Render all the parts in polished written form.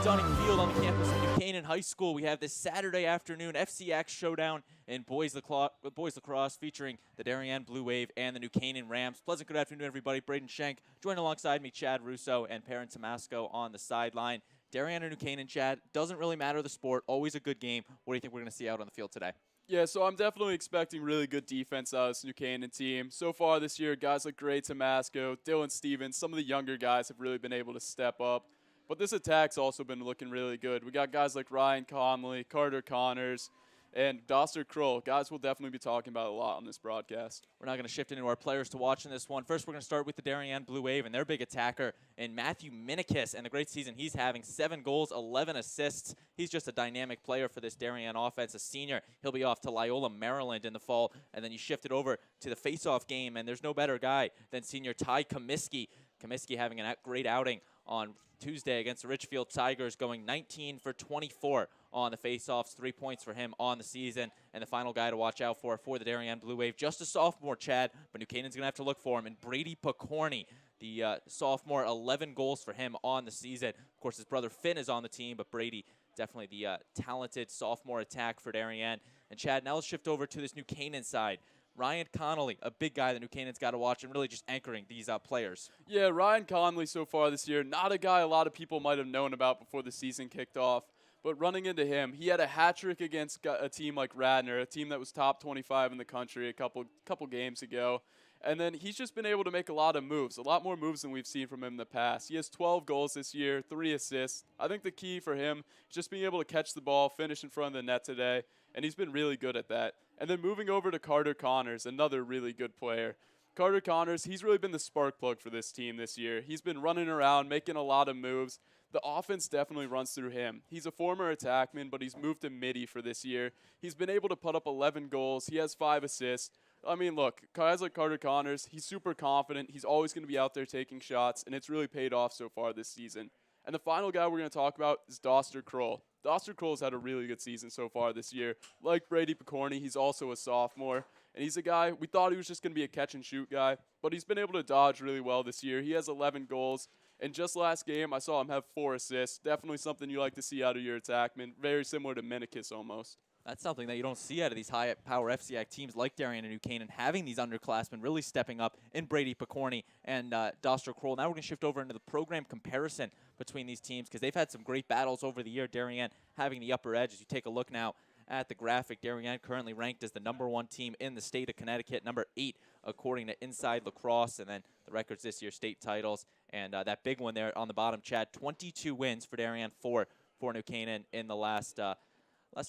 Donning Field on the campus of New Canaan High School. We have this Saturday afternoon FCIAC showdown in boys lacrosse featuring the Darien Blue Wave and the New Canaan Rams. Pleasant good afternoon, everybody. Braden Schenk joined alongside me, Chad Russo and Perrin Tomasco on the sideline. Darien and New Canaan, Chad, doesn't really matter the sport, always a good game. What do you think we're going to see out on the field today? Yeah, so I'm definitely expecting really good defense out of this New Canaan team. So far this year, guys like Gray Tomasco, Dylan Stevens, some of the younger guys have really been able to step up. But this attack's also been looking really good. We got guys like Ryan Conley, Carter Connors, and Doster Kroll. Guys we'll definitely be talking about a lot on this broadcast. We're now going to shift into our players to watch in this one. First, we're going to start with the Darien Blue Wave and their big attacker in Matthew Minikis and the great season he's having. 7 goals, 11 assists. He's just a dynamic player for this Darien offense, a senior. He'll be off to Loyola, Maryland in the fall, and then you shift it over to the face-off game, and there's no better guy than senior Ty Comiskey. Comiskey having a great outing on Tuesday against the Richfield Tigers, going 19 for 24 on the faceoffs, 3 points for him on the season. And the final guy to watch out for the Darien Blue Wave, just a sophomore, Chad, but New Canaan's going to have to look for him, and Brady Picorni, the sophomore, 11 goals for him on the season. Of course, his brother Finn is on the team, but Brady definitely the talented sophomore attack for Darien. And Chad, now let's shift over to this New Canaan side. Ryan Connolly, a big guy that New Canaan's got to watch and really just anchoring these players. Yeah, Ryan Conley so far this year, not a guy a lot of people might have known about before the season kicked off. But running into him, he had a hat trick against a team like Radnor, a team that was top 25 in the country a couple games ago. And then he's just been able to make a lot of moves, a lot more moves than we've seen from him in the past. He has 12 goals this year, 3 assists. I think the key for him is just being able to catch the ball, finish in front of the net today, and he's been really good at that. And then moving over to Carter Connors, another really good player. Carter Connors, he's really been the spark plug for this team this year. He's been running around, making a lot of moves. The offense definitely runs through him. He's a former attackman, but he's moved to midi for this year. He's been able to put up 11 goals. He has 5 assists. I mean, look, guys like Carter Connors, he's super confident. He's always going to be out there taking shots, and it's really paid off so far this season. And the final guy we're going to talk about is Doster Kroll. Doster Kroll's had a really good season so far this year. Like Brady Picorni, he's also a sophomore. And he's a guy, we thought he was just going to be a catch-and-shoot guy, but he's been able to dodge really well this year. He has 11 goals. And just last game, I saw him have 4 assists. Definitely something you like to see out of your attackman. Very similar to Minikis almost. That's something that you don't see out of these high-power FCIAC teams like Darien and New Canaan, having these underclassmen really stepping up in Brady Picorni and Doster Kroll. Now we're going to shift over into the program comparison between these teams because they've had some great battles over the year. Darien having the upper edge. As you take a look now at the graphic, Darien currently ranked as the #1 team in the state of Connecticut, number 8 according to Inside Lacrosse, and then the records this year, state titles. And that big one there on the bottom, Chad, 22 wins for Darien, 4 for New Canaan in the last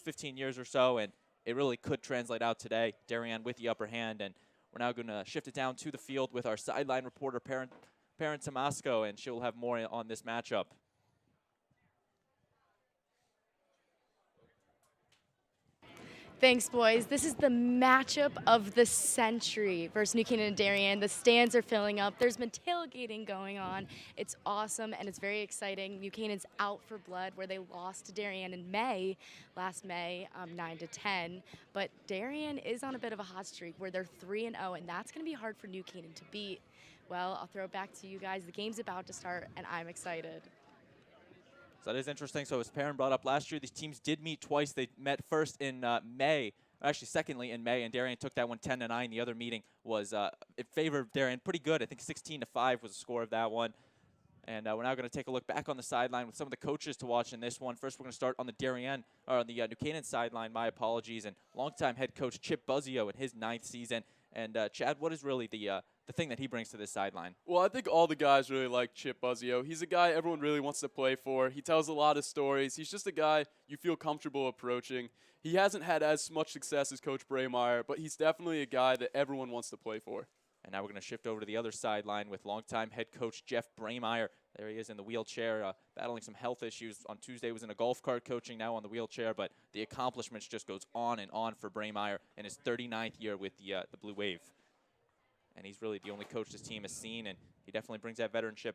15 years or so, and it really could translate out today. Darien with the upper hand, and we're now going to shift it down to the field with our sideline reporter, Perrin Tomasco, and she'll have more on this matchup. Thanks, boys. This is the matchup of the century versus New Canaan and Darien. The stands are filling up. There's been tailgating going on. It's awesome, and it's very exciting. New Canaan's out for blood, where they lost to Darien in last May, 9-10. But Darien is on a bit of a hot streak where they're 3-0, and that's going to be hard for New Canaan to beat. Well, I'll throw it back to you guys. The game's about to start, and I'm excited. So that is interesting. So as Perrin brought up, last year these teams did meet twice. They met first in May, or actually secondly in May, and Darien took that one 10-9. The other meeting was in favor of Darien, pretty good. I think 16-5 was the score of that one. And we're now going to take a look back on the sideline with some of the coaches to watch in this one. First, we're going to start on the New Canaan sideline. My apologies, and longtime head coach Chip Buzzio in his 9th season. And Chad, what is really the thing that he brings to this sideline? Well, I think all the guys really like Chip Buzzio. He's a guy everyone really wants to play for. He tells a lot of stories. He's just a guy you feel comfortable approaching. He hasn't had as much success as Coach Braymeyer, but he's definitely a guy that everyone wants to play for. And now we're going to shift over to the other sideline with longtime head coach Jeff Braymeyer. There he is in the wheelchair, battling some health issues. On Tuesday was in a golf cart coaching, now on the wheelchair, but the accomplishments just goes on and on for Braymeyer in his 39th year with the Blue Wave. And he's really the only coach this team has seen, and he definitely brings that veteranship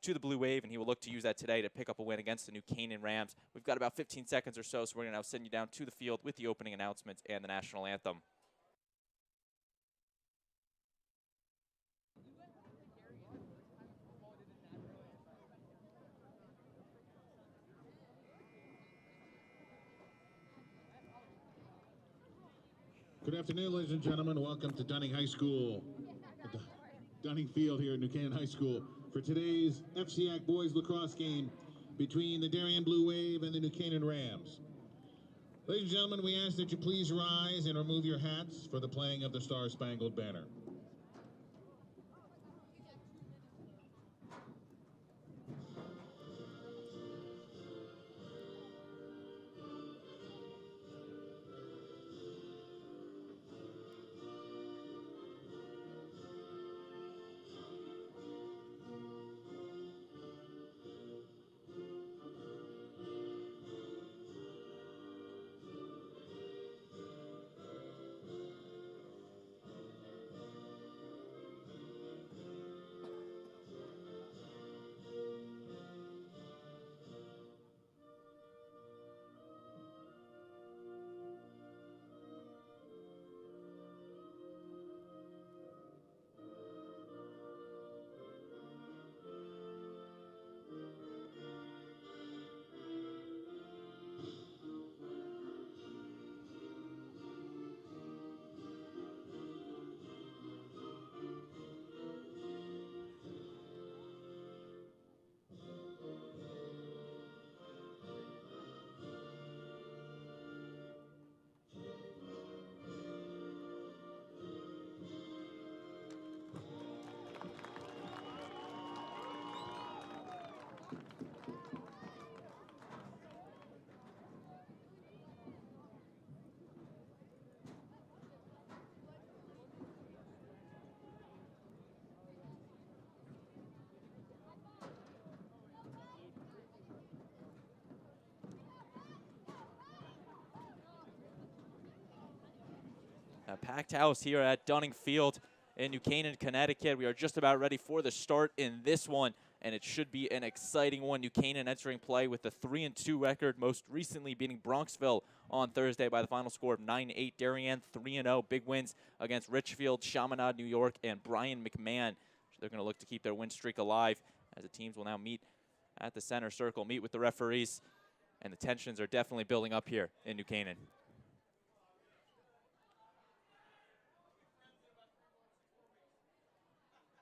to the Blue Wave, and he will look to use that today to pick up a win against the New Canaan Rams. We've got about 15 seconds or so we're going to now send you down to the field with the opening announcements and the national anthem. afternoon, ladies and gentlemen. Welcome to Dunning High School, Dunning Field here at New Canaan High School for today's FCIAC boys lacrosse game between the Darien Blue Wave and the New Canaan Rams. Ladies and gentlemen, we ask that you please rise and remove your hats for the playing of the Star-Spangled Banner. A packed house here at Dunning Field in New Canaan, Connecticut. We are just about ready for the start in this one, and it should be an exciting one. New Canaan entering play with a 3-2 record, most recently beating Bronxville on Thursday by the final score of 9-8. Darien 3-0, big wins against Richfield, Chaminade, New York, and Bryan McMahon. So they're going to look to keep their win streak alive as the teams will now meet at the center circle, meet with the referees, and the tensions are definitely building up here in New Canaan.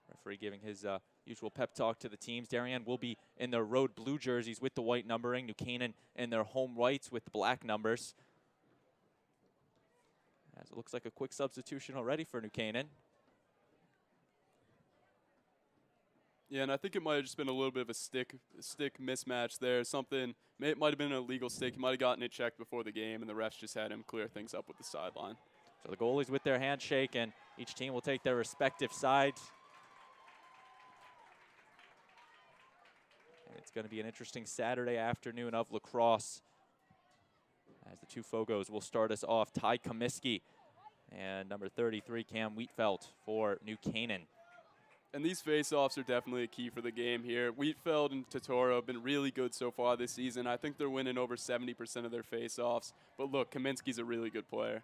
Referee giving his usual pep talk to the teams. Darien will be in their road blue jerseys with the white numbering. New Canaan in their home whites with the black numbers. As it looks like a quick substitution already for New Canaan. Yeah, and I think it might have just been a little bit of a stick mismatch there. Something, it might have been an illegal stick. He might have gotten it checked before the game, and the refs just had him clear things up with the sideline. So the goalies with their handshake, and each team will take their respective sides. It's going to be an interesting Saturday afternoon of lacrosse as the two Fogos will start us off. Ty Comiskey and number 33, Cam Wheatfeld for New Canaan. And these face-offs are definitely a key for the game here. Wheatfeld and Totoro have been really good so far this season. I think they're winning over 70% of their face-offs. But look, Kaminsky's a really good player.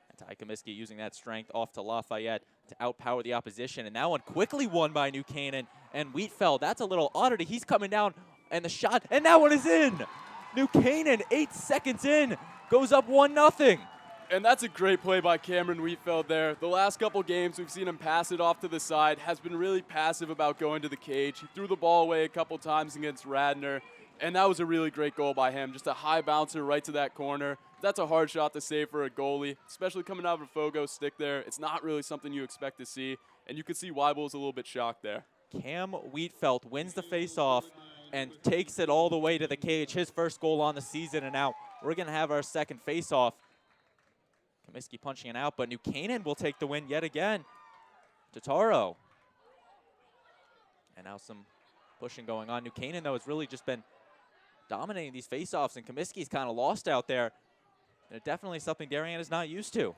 And Ty Comiskey using that strength off to Lafayette to outpower the opposition. And that one quickly won by New Canaan. And Wheatfeld, that's a little oddity. He's coming down, and the shot, and that one is in. New Canaan, 8 seconds in, goes up 1-0. And that's a great play by Cameron Wheatfeld there. The last couple games, we've seen him pass it off to the side, has been really passive about going to the cage. He threw the ball away a couple times against Radnor, and that was a really great goal by him. Just a high bouncer right to that corner. That's a hard shot to save for a goalie, especially coming out of a Fogo stick there. It's not really something you expect to see, and you can see Weibel's a little bit shocked there. Cam Wheatfeld wins the face-off and takes it all the way to the cage. His first goal on the season, and now we're going to have our second face-off. Comiskey punching it out, but New Canaan will take the win yet again. Totoro. And now some pushing going on. New Canaan, though, has really just been dominating these face-offs, and Comiskey's kind of lost out there. And it's definitely something Darien is not used to.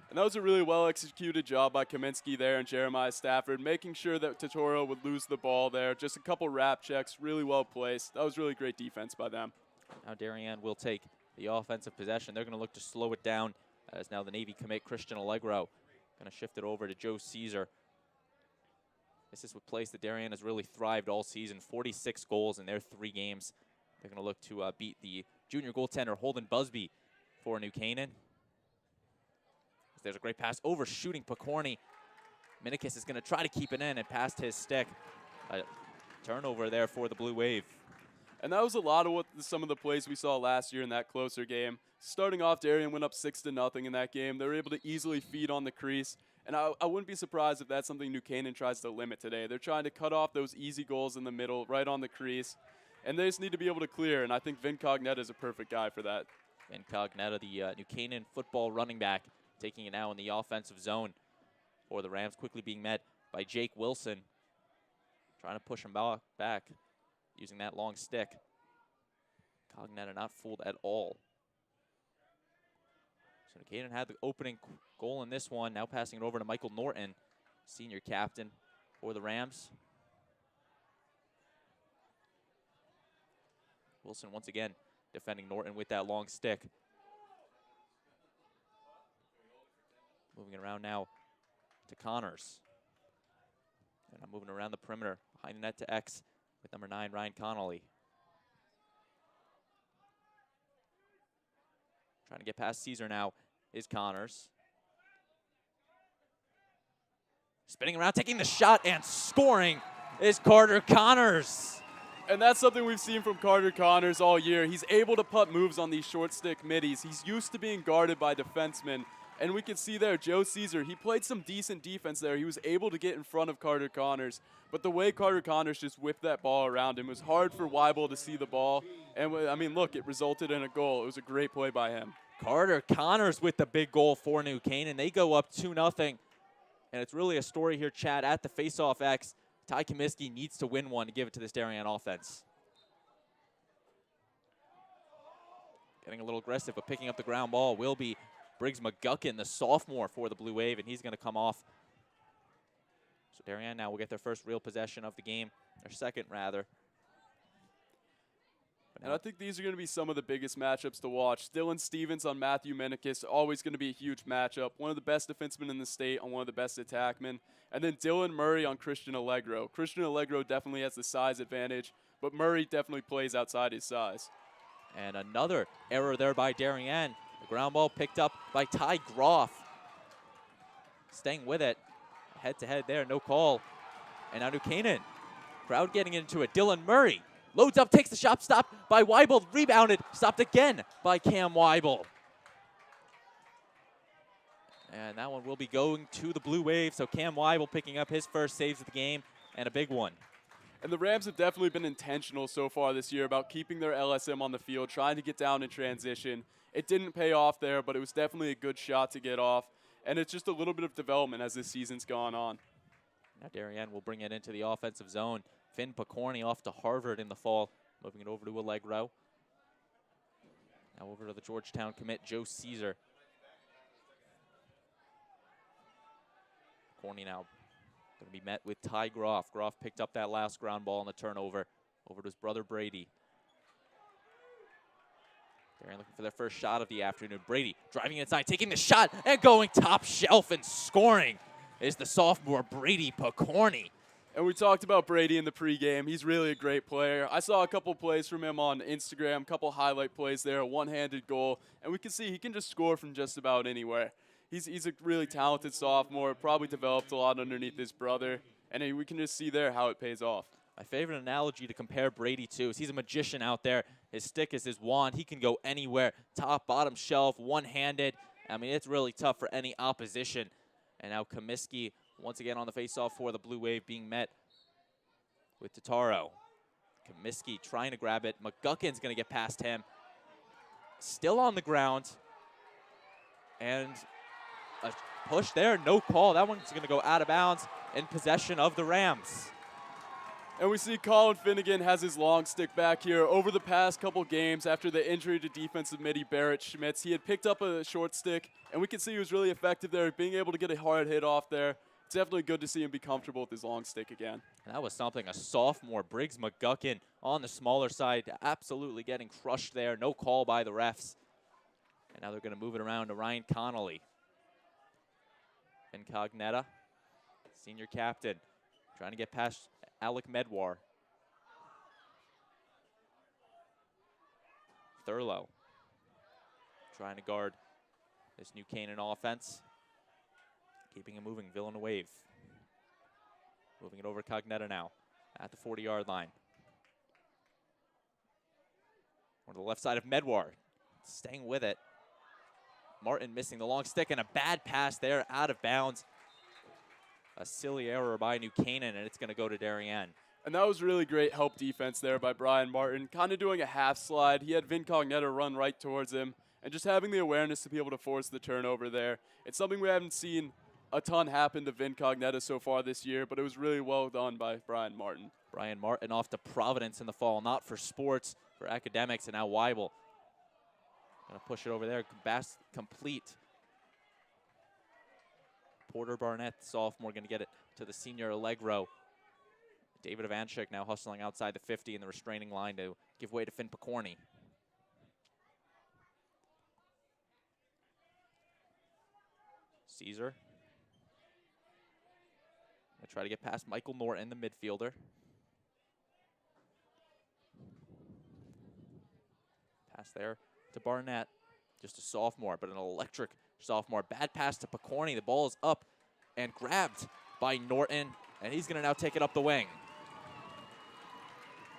And that was a really well-executed job by Kaminsky there and Jeremiah Stafford, making sure that Totoro would lose the ball there. Just a couple wrap checks, really well placed. That was really great defense by them. Now Darien will take the offensive possession. They're going to look to slow it down as now the Navy commit Christian Allegro going to shift it over to Joe Caesar. This is a place that Darien has really thrived all season. 46 goals in their 3 games. They're going to look to beat the junior goaltender Holden Busby for New Canaan. There's a great pass overshooting Picorni. Minikis is going to try to keep it in and past his stick. A turnover there for the Blue Wave. And that was a lot of what some of the plays we saw last year in that closer game. Starting off, Darien went up 6-0 in that game. They were able to easily feed on the crease. And I wouldn't be surprised if that's something New Canaan tries to limit today. They're trying to cut off those easy goals in the middle, right on the crease. And they just need to be able to clear, and I think Vin Cognetta is a perfect guy for that. Vin Cognetta, the New Canaan football running back, taking it now in the offensive zone for the Rams, quickly being met by Jake Wilson. Trying to push him back using that long stick. Cognetta not fooled at all. So New Canaan had the opening goal in this one. Now passing it over to Michael Norton, senior captain for the Rams. Wilson once again defending Norton with that long stick. Moving it around now to Connors. And I'm moving around the perimeter behind the net to X with number 9, Ryan Connolly. Trying to get past Caesar now is Connors. Spinning around, taking the shot and scoring is Carter Connors. And that's something we've seen from Carter Connors all year. He's able to put moves on these short stick middies. He's used to being guarded by defensemen. And we can see there, Joe Caesar, he played some decent defense there. He was able to get in front of Carter Connors. But the way Carter Connors just whipped that ball around him, it was hard for Weibel to see the ball. And, I mean, look, it resulted in a goal. It was a great play by him. Carter Connors with the big goal for New Canaan. They go up 2-0. And it's really a story here, Chad, at the faceoff X. Ty Comiskey needs to win one to give it to this Darien offense. Getting a little aggressive, but picking up the ground ball will be Briggs McGuckin, the sophomore for the Blue Wave, and he's going to come off. So Darien now will get their first real possession of the game, their second rather. And I think these are going to be some of the biggest matchups to watch. Dylan Stevens on Matthew Minikis, always going to be a huge matchup. One of the best defensemen in the state on one of the best attackmen. And then Dylan Murray on Christian Allegro. Christian Allegro definitely has the size advantage, but Murray definitely plays outside his size. And another error there by Darien. The ground ball picked up by Ty Groff. Staying with it. Head-to-head there, no call. And now New Canaan. Crowd getting into it. Dylan Murray loads up, takes the shot, stopped by Weibel, rebounded, stopped again by Cam Weibel. And that one will be going to the Blue Wave, so Cam Weibel picking up his first saves of the game, and a big one. And the Rams have definitely been intentional so far this year about keeping their LSM on the field, trying to get down in transition. It didn't pay off there, but it was definitely a good shot to get off. And it's just a little bit of development as this season's gone on. Now Darien will bring it into the offensive zone. Finn Picorni off to Harvard in the fall, moving it over to Allegro. Now over to the Georgetown commit, Joe Caesar. Picorni now going to be met with Ty Groff. Groff picked up that last ground ball on the turnover over to his brother Brady. Darien looking for their first shot of the afternoon. Brady driving inside, taking the shot, and going top shelf and scoring is the sophomore Brady Picorni. And we talked about Brady in the pregame. He's really a great player. I saw a couple plays from him on Instagram, a couple highlight plays there, a one-handed goal. And we can see he can just score from just about anywhere. He's a really talented sophomore, probably developed a lot underneath his brother. And we can just see there how it pays off. My favorite analogy to compare Brady to is he's a magician out there. His stick is his wand. He can go anywhere, top, bottom shelf, one-handed. I mean, it's really tough for any opposition. And now Comiskey once again on the faceoff for the Blue Wave, being met with Totaro. Comiskey trying to grab it. McGuckin's going to get past him. Still on the ground. And a push there, no call. That one's going to go out of bounds in possession of the Rams. And we see Colin Finnegan has his long stick back here. Over the past couple games after the injury to defensive midi Barrett Schmitz, he had picked up a short stick, and we can see he was really effective there, being able to get a hard hit off there. It's definitely good to see him be comfortable with his long stick again. And that was something, a sophomore, Briggs McGuckin, on the smaller side, absolutely getting crushed there. No call by the refs. And now they're going to move it around to Ryan Connolly. Incognita, senior captain, trying to get past Alec Medwar. Thurlow trying to guard this New Canaan offense. Keeping it moving, Villanueva. Moving it over to Cognetta now at the 40-yard line. On the left side of Medwar, staying with it. Martin missing the long stick and a bad pass there, out of bounds. A silly error by New Canaan, and it's going to go to Darien. And that was really great help defense there by Brian Martin, kind of doing a half slide. He had Vin Cognetta run right towards him, and just having the awareness to be able to force the turnover there. It's something we haven't seen a ton happen to Vin Cognetta so far this year, but it was really well done by Brian Martin. Brian Martin off to Providence in the fall, not for sports, for academics, and now Weibel. Gonna push it over there, Bass complete. Porter Barnett, sophomore, gonna get it to the senior Allegro. David Ivanchik now hustling outside the 50 in the restraining line to give way to Finn Picorni. Caesar. Gonna try to get past Michael Norton, the midfielder. Pass there to Barnett. Just a sophomore, but an electric sophomore. Bad pass to Picorni. The ball is up and grabbed by Norton, and he's going to now take it up the wing.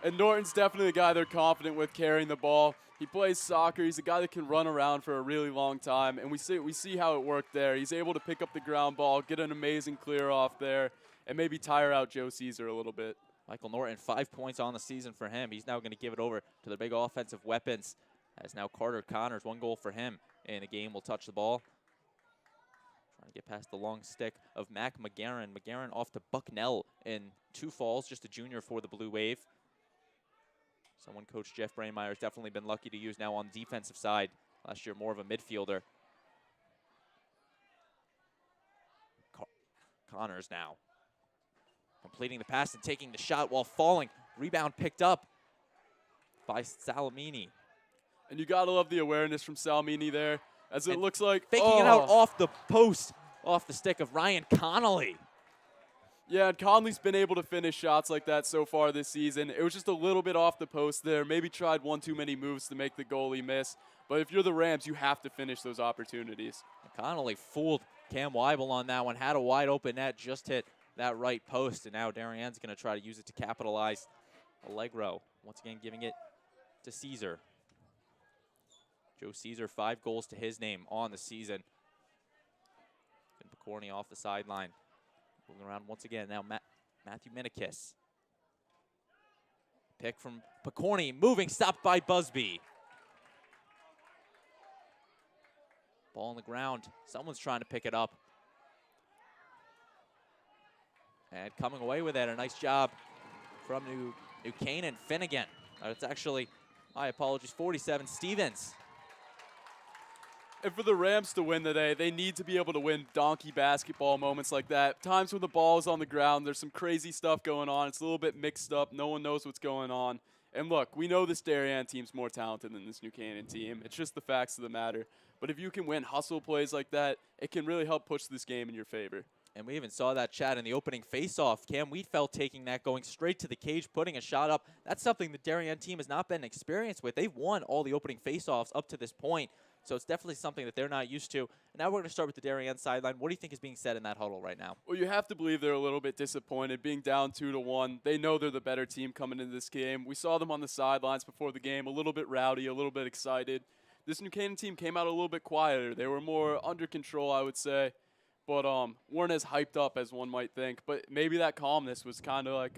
And Norton's definitely a guy they're confident with carrying the ball. He plays soccer. He's a guy that can run around for a really long time, and we see how it worked there. He's able to pick up the ground ball, get an amazing clear off there, and maybe tire out Joe Caesar a little bit. Michael Norton, 5 points on the season for him. He's now going to give it over to the big offensive weapons, as now Carter Connors, 1 goal for him in the game, will touch the ball. Trying to get past the long stick of Mac McGarren. McGarren off to Bucknell in 2 falls, just a junior for the Blue Wave. Someone Coach Jeff Brainmeyer has definitely been lucky to use now on the defensive side. Last year, more of a midfielder. Connors now completing the pass and taking the shot while falling. Rebound picked up by Salamini. And you got to love the awareness from Salamini there, as it looks like. Faking it out off the post, off the stick of Ryan Connolly. Yeah, and Conley's been able to finish shots like that so far this season. It was just a little bit off the post there. Maybe tried 1 too many moves to make the goalie miss. But if you're the Rams, you have to finish those opportunities. Connolly fooled Cam Weibel on that one. Had a wide open net, just hit that right post. And now Darien's going to try to use it to capitalize. Allegro once again giving it to Caesar. Joe Caesar, 5 goals to his name on the season. And Picorni off the sideline. Moving around once again. Now Matthew Minikis. Pick from Picorni. Moving, stopped by Busby. Ball on the ground. Someone's trying to pick it up. And coming away with it. A nice job from New Canaan. Finnegan. It's actually, my apologies, 47 Stevens. And for the Rams to win today, they need to be able to win donkey basketball moments like that. Times when the ball is on the ground, there's some crazy stuff going on. It's a little bit mixed up. No one knows what's going on. And look, we know this Darien team's more talented than this New Canaan team. It's just the facts of the matter. But if you can win hustle plays like that, it can really help push this game in your favor. And we even saw that, Chad, in the opening faceoff. Cam Wheatfeld taking that, going straight to the cage, putting a shot up. That's something the Darien team has not been experienced with. They've won all the opening faceoffs up to this point. So it's definitely something that they're not used to. And now we're going to start with the Darien sideline. What do you think is being said in that huddle right now? Well, you have to believe they're a little bit disappointed. Being down 2-1, they know they're the better team coming into this game. We saw them on the sidelines before the game, a little bit rowdy, a little bit excited. This New Canaan team came out a little bit quieter. They were more under control, I would say, but weren't as hyped up as one might think. But maybe that calmness was kind of like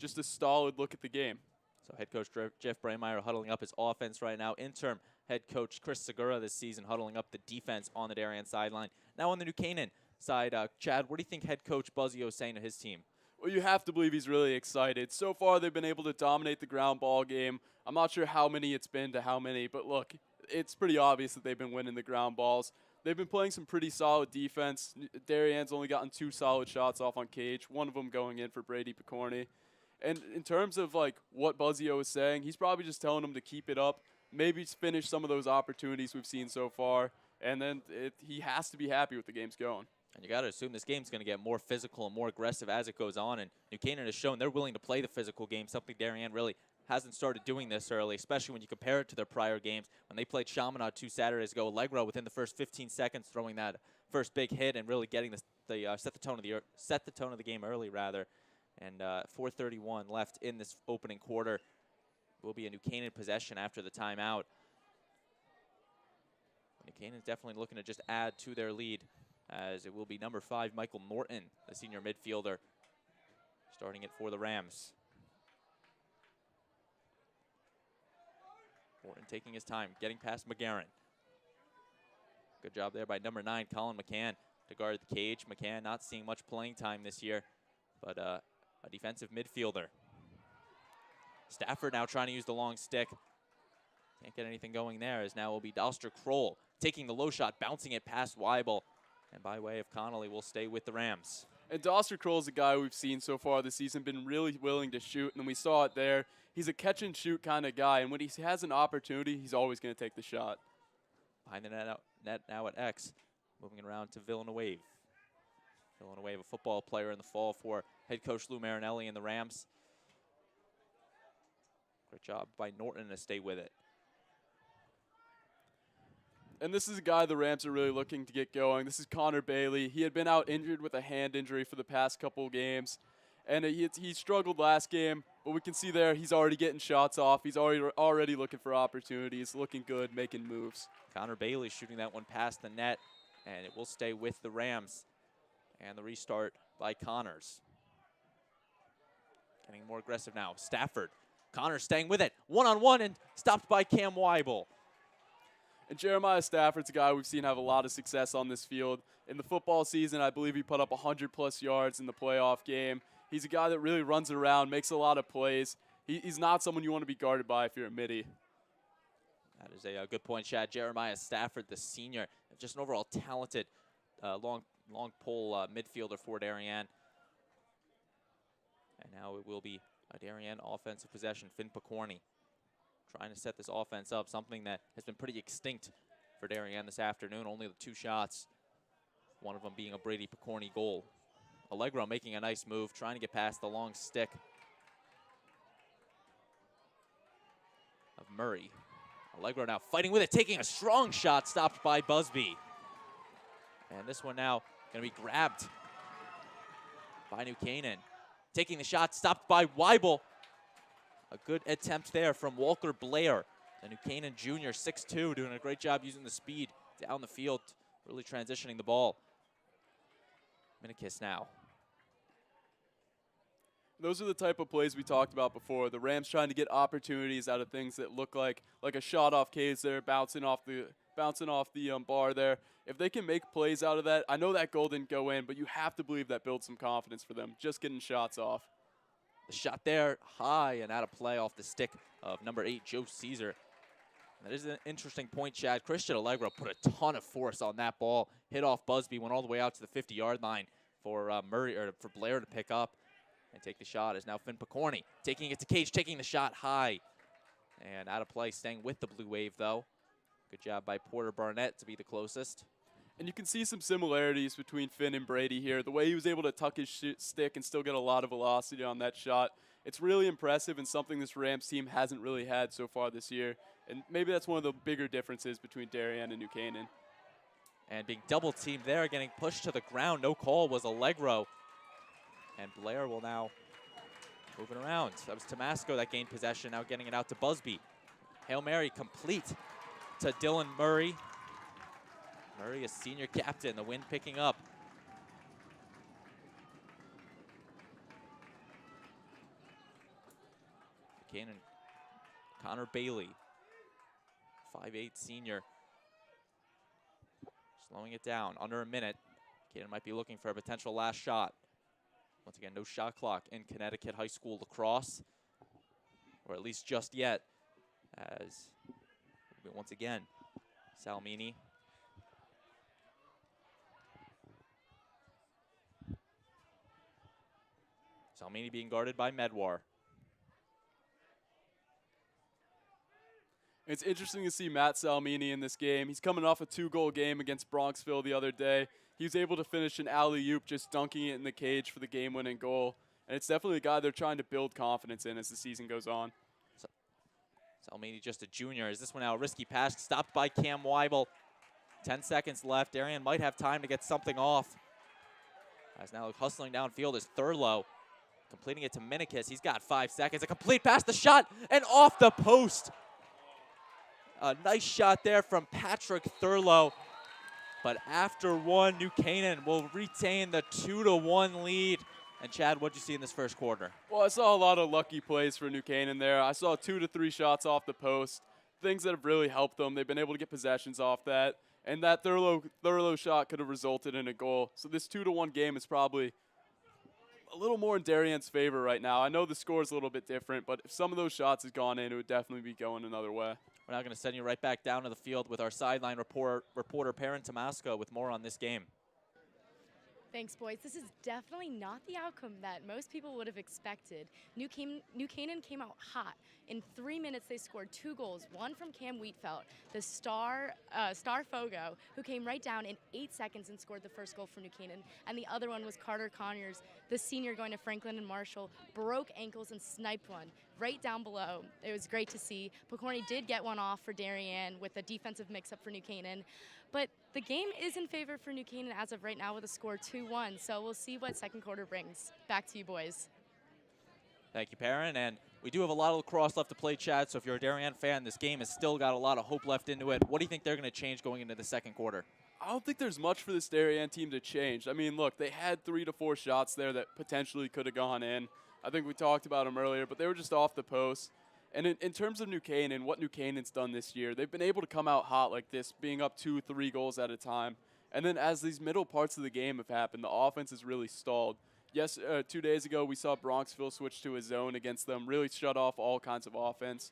just a stolid look at the game. So head coach Jeff Brainmeyer huddling up his offense right now. Interim head coach Chris Segura this season huddling up the defense on the Darien sideline. Now on the New Canaan side, Chad, what do you think head coach Buzzio is saying to his team? Well, you have to believe he's really excited. So far, they've been able to dominate the ground ball game. I'm not sure how many it's been to how many, but look, it's pretty obvious that they've been winning the ground balls. They've been playing some pretty solid defense. Darien's only gotten 2 solid shots off on cage, one of them going in for Brady Picorni. And in terms of like what Buzzio is saying, he's probably just telling them to keep it up, maybe finish some of those opportunities we've seen so far, and then he has to be happy with the game's going. And you got to assume this game's going to get more physical and more aggressive as it goes on. And New Canaan has shown they're willing to play the physical game, something Darien really hasn't started doing this early, especially when you compare it to their prior games. When they played Chaminade 2 Saturdays ago, Allegro within the first 15 seconds throwing that first big hit and really getting the tone of the game early rather. And 4:31 left in this opening quarter. Will be a New Canaan possession after the timeout. New Canaan's definitely looking to just add to their lead, as it will be number 5, Michael Norton, the senior midfielder, starting it for the Rams. Norton taking his time, getting past McGarren. Good job there by number 9, Colin McCann, to guard the cage. McCann not seeing much playing time this year, but a defensive midfielder. Stafford now trying to use the long stick. Can't get anything going there, as now will be Doster Kroll taking the low shot, bouncing it past Weibel. And by way of Connolly, will stay with the Rams. And Doster Kroll is a guy we've seen so far this season, been really willing to shoot, and we saw it there. He's a catch-and-shoot kind of guy, and when he has an opportunity, he's always going to take the shot. Behind the net now at X, moving it around to Villanueva. Villanueva, a football player in the fall for head coach Lou Marinelli and the Rams. Great job by Norton to stay with it. And this is a guy the Rams are really looking to get going. This is Connor Bailey. He had been out injured with a hand injury for the past couple games. And he struggled last game, but we can see there he's already getting shots off. He's already looking for opportunities, looking good, making moves. Connor Bailey shooting that one past the net, and it will stay with the Rams. And the restart by Connors. Getting more aggressive now. Stafford. Connor staying with it. One-on-one and stopped by Cam Weibel. And Jeremiah Stafford's a guy we've seen have a lot of success on this field. In the football season, I believe he put up 100-plus yards in the playoff game. He's a guy that really runs around, makes a lot of plays. He's not someone you want to be guarded by if you're a midi. That is a good point, Chad. Jeremiah Stafford, the senior, just an overall talented long pole midfielder for Darien. And now it will be a Darien offensive possession. Finn Picorni trying to set this offense up, something that has been pretty extinct for Darien this afternoon. Only the 2 shots, one of them being a Brady Picorni goal. Allegro making a nice move, trying to get past the long stick of Murray. Allegro now fighting with it, taking a strong shot, stopped by Busby. And this one now going to be grabbed by New Canaan. Taking the shot, stopped by Weibel. A good attempt there from Walker Blair, the New Canaan junior, 6'2", doing a great job using the speed down the field, really transitioning the ball. Minikis now. Those are the type of plays we talked about before. The Rams trying to get opportunities out of things that look like a shot off cage there, bouncing off the bar there. If they can make plays out of that, I know that goal didn't go in, but you have to believe that builds some confidence for them, just getting shots off. The shot there, high and out of play off the stick of number 8, Joe Caesar. That is an interesting point, Chad. Christian Allegro put a ton of force on that ball, hit off Busby, went all the way out to the 50-yard line for for Blair to pick up and take the shot. Is now Finn Picorni taking it to cage, taking the shot high and out of play, staying with the Blue Wave though. Good job by Porter Barnett to be the closest. And you can see some similarities between Finn and Brady here. The way he was able to tuck his stick and still get a lot of velocity on that shot. It's really impressive and something this Rams team hasn't really had so far this year. And maybe that's one of the bigger differences between Darien and New Canaan. And being double teamed there, getting pushed to the ground. No call was Allegro. And Blair will now move it around. That was Tomasco that gained possession, now getting it out to Busby. Hail Mary complete to Dylan Murray. Murray, a senior captain, the wind picking up. Canaan, Connor Bailey, 5'8" senior. Slowing it down, under a minute. Canaan might be looking for a potential last shot. Once again, no shot clock in Connecticut high school lacrosse, or at least just yet, as once again, Salmini. Salmini being guarded by Medwar. It's interesting to see Matt Salmini in this game. He's coming off a 2-goal game against Bronxville the other day. He was able to finish an alley-oop, just dunking it in the cage for the game-winning goal. And it's definitely a guy they're trying to build confidence in as the season goes on. Salmini just a junior. Is this one now a risky pass? Stopped by Cam Weibel. 10 seconds left. Darien might have time to get something off. As now hustling downfield is Thurlow, completing it to Minikis. He's got 5 seconds. A complete pass, the shot, and off the post. A nice shot there from Patrick Thurlow. But after one, New Canaan will retain the 2-1 lead. And Chad, what'd you see in this first quarter? Well, I saw a lot of lucky plays for New Canaan there. I saw 2 to 3 shots off the post, things that have really helped them. They've been able to get possessions off that. And that Thurlow shot could have resulted in a goal. So this 2-1 game is probably a little more in Darien's favor right now. I know the score is a little bit different, but if some of those shots had gone in, it would definitely be going another way. We're now going to send you right back down to the field with our sideline reporter Perrin Tomasco with more on this game. Thanks, boys. This is definitely not the outcome that most people would have expected. New Canaan came out hot. In 3 minutes, they scored 2 goals, one from Cam Wheatfeld, the star Fogo, who came right down in 8 seconds and scored the first goal for New Canaan, and the other one was Carter Conyers, the senior going to Franklin and Marshall, broke ankles and sniped one right down below. It was great to see. Pokorny did get one off for Darien with a defensive mix-up for New Canaan. But the game is in favor for New Canaan as of right now with a score 2-1. So we'll see what second quarter brings. Back to you, boys. Thank you, Perrin. And we do have a lot of lacrosse left to play, Chad. So if you're a Darien fan, this game has still got a lot of hope left into it. What do you think they're going to change going into the second quarter? I don't think there's much for this Darien team to change. I mean, look, they had 3 to 4 shots there that potentially could have gone in. I think we talked about them earlier, but they were just off the post. And in terms of New Canaan, what New Canaan's done this year, they've been able to come out hot like this, being up 2, 3 goals at a time. And then as these middle parts of the game have happened, the offense has really stalled. Yes, 2 days ago, we saw Bronxville switch to a zone against them, really shut off all kinds of offense.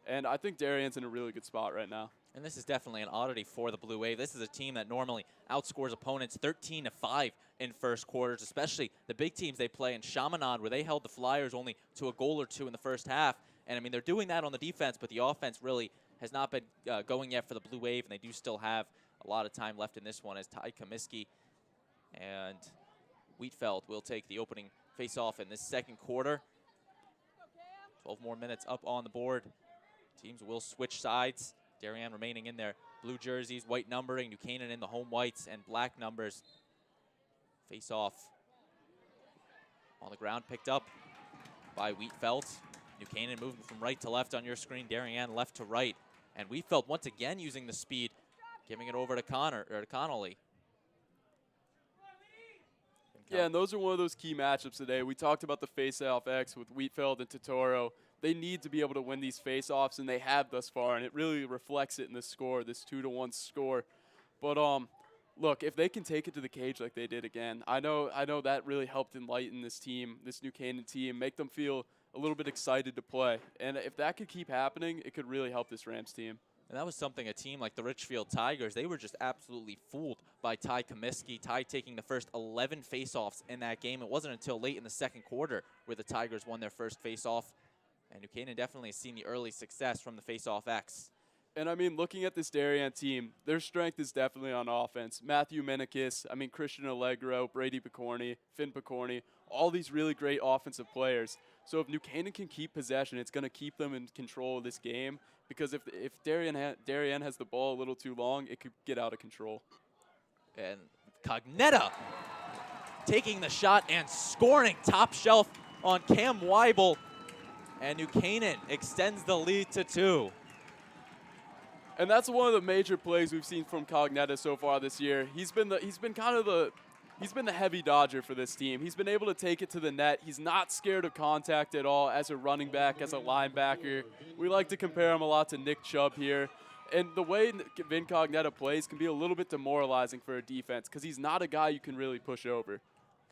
And I think Darien's in a really good spot right now. And this is definitely an oddity for the Blue Wave. This is a team that normally outscores opponents 13-5 in first quarters, especially the big teams they play in Chaminade, where they held the Flyers only to a goal or 2 in the first half. And, I mean, they're doing that on the defense, but the offense really has not been going yet for the Blue Wave, and they do still have a lot of time left in this one as Ty Comiskey and Wheatfeld will take the opening face-off in this second quarter. 12 more minutes up on the board. Teams will switch sides. Darien remaining in their blue jerseys, white numbering, New Canaan in the home whites and black numbers. Face-off on the ground, picked up by Wheatfeld. New Canaan moving from right to left on your screen, Darien left to right. And Wheatfeld once again using the speed, giving it over to Connolly. Yeah, and those are one of those key matchups today. We talked about the face-off X with Wheatfeld and Totoro. They need to be able to win these face-offs, and they have thus far, and it really reflects it in the score, this 2-1 score. But look, if they can take it to the cage like they did again, I know that really helped enlighten this team, this New Canaan team, make them feel a little bit excited to play. And if that could keep happening, it could really help this Rams team. And that was something a team like the Richfield Tigers, they were just absolutely fooled by Ty Comiskey. Ty taking the first 11 faceoffs in that game. It wasn't until late in the second quarter where the Tigers won their first faceoff. And New Canaan definitely has seen the early success from the faceoff X. And, I mean, looking at this Darien team, their strength is definitely on offense. Matthew Minikis, I mean, Christian Allegro, Brady Pokorny, Finn Pokorny, all these really great offensive players. So if New Canaan can keep possession, it's going to keep them in control of this game. Because if Darien has the ball a little too long, it could get out of control. And Cognetta taking the shot and scoring top shelf on Cam Weibel. And New Canaan extends the lead to 2. And that's one of the major plays we've seen from Cognetta so far this year. He's been the heavy dodger for this team. He's been able to take it to the net. He's not scared of contact at all as a running back, as a linebacker. We like to compare him a lot to Nick Chubb here. And the way Vin Cognetta plays can be a little bit demoralizing for a defense because he's not a guy you can really push over.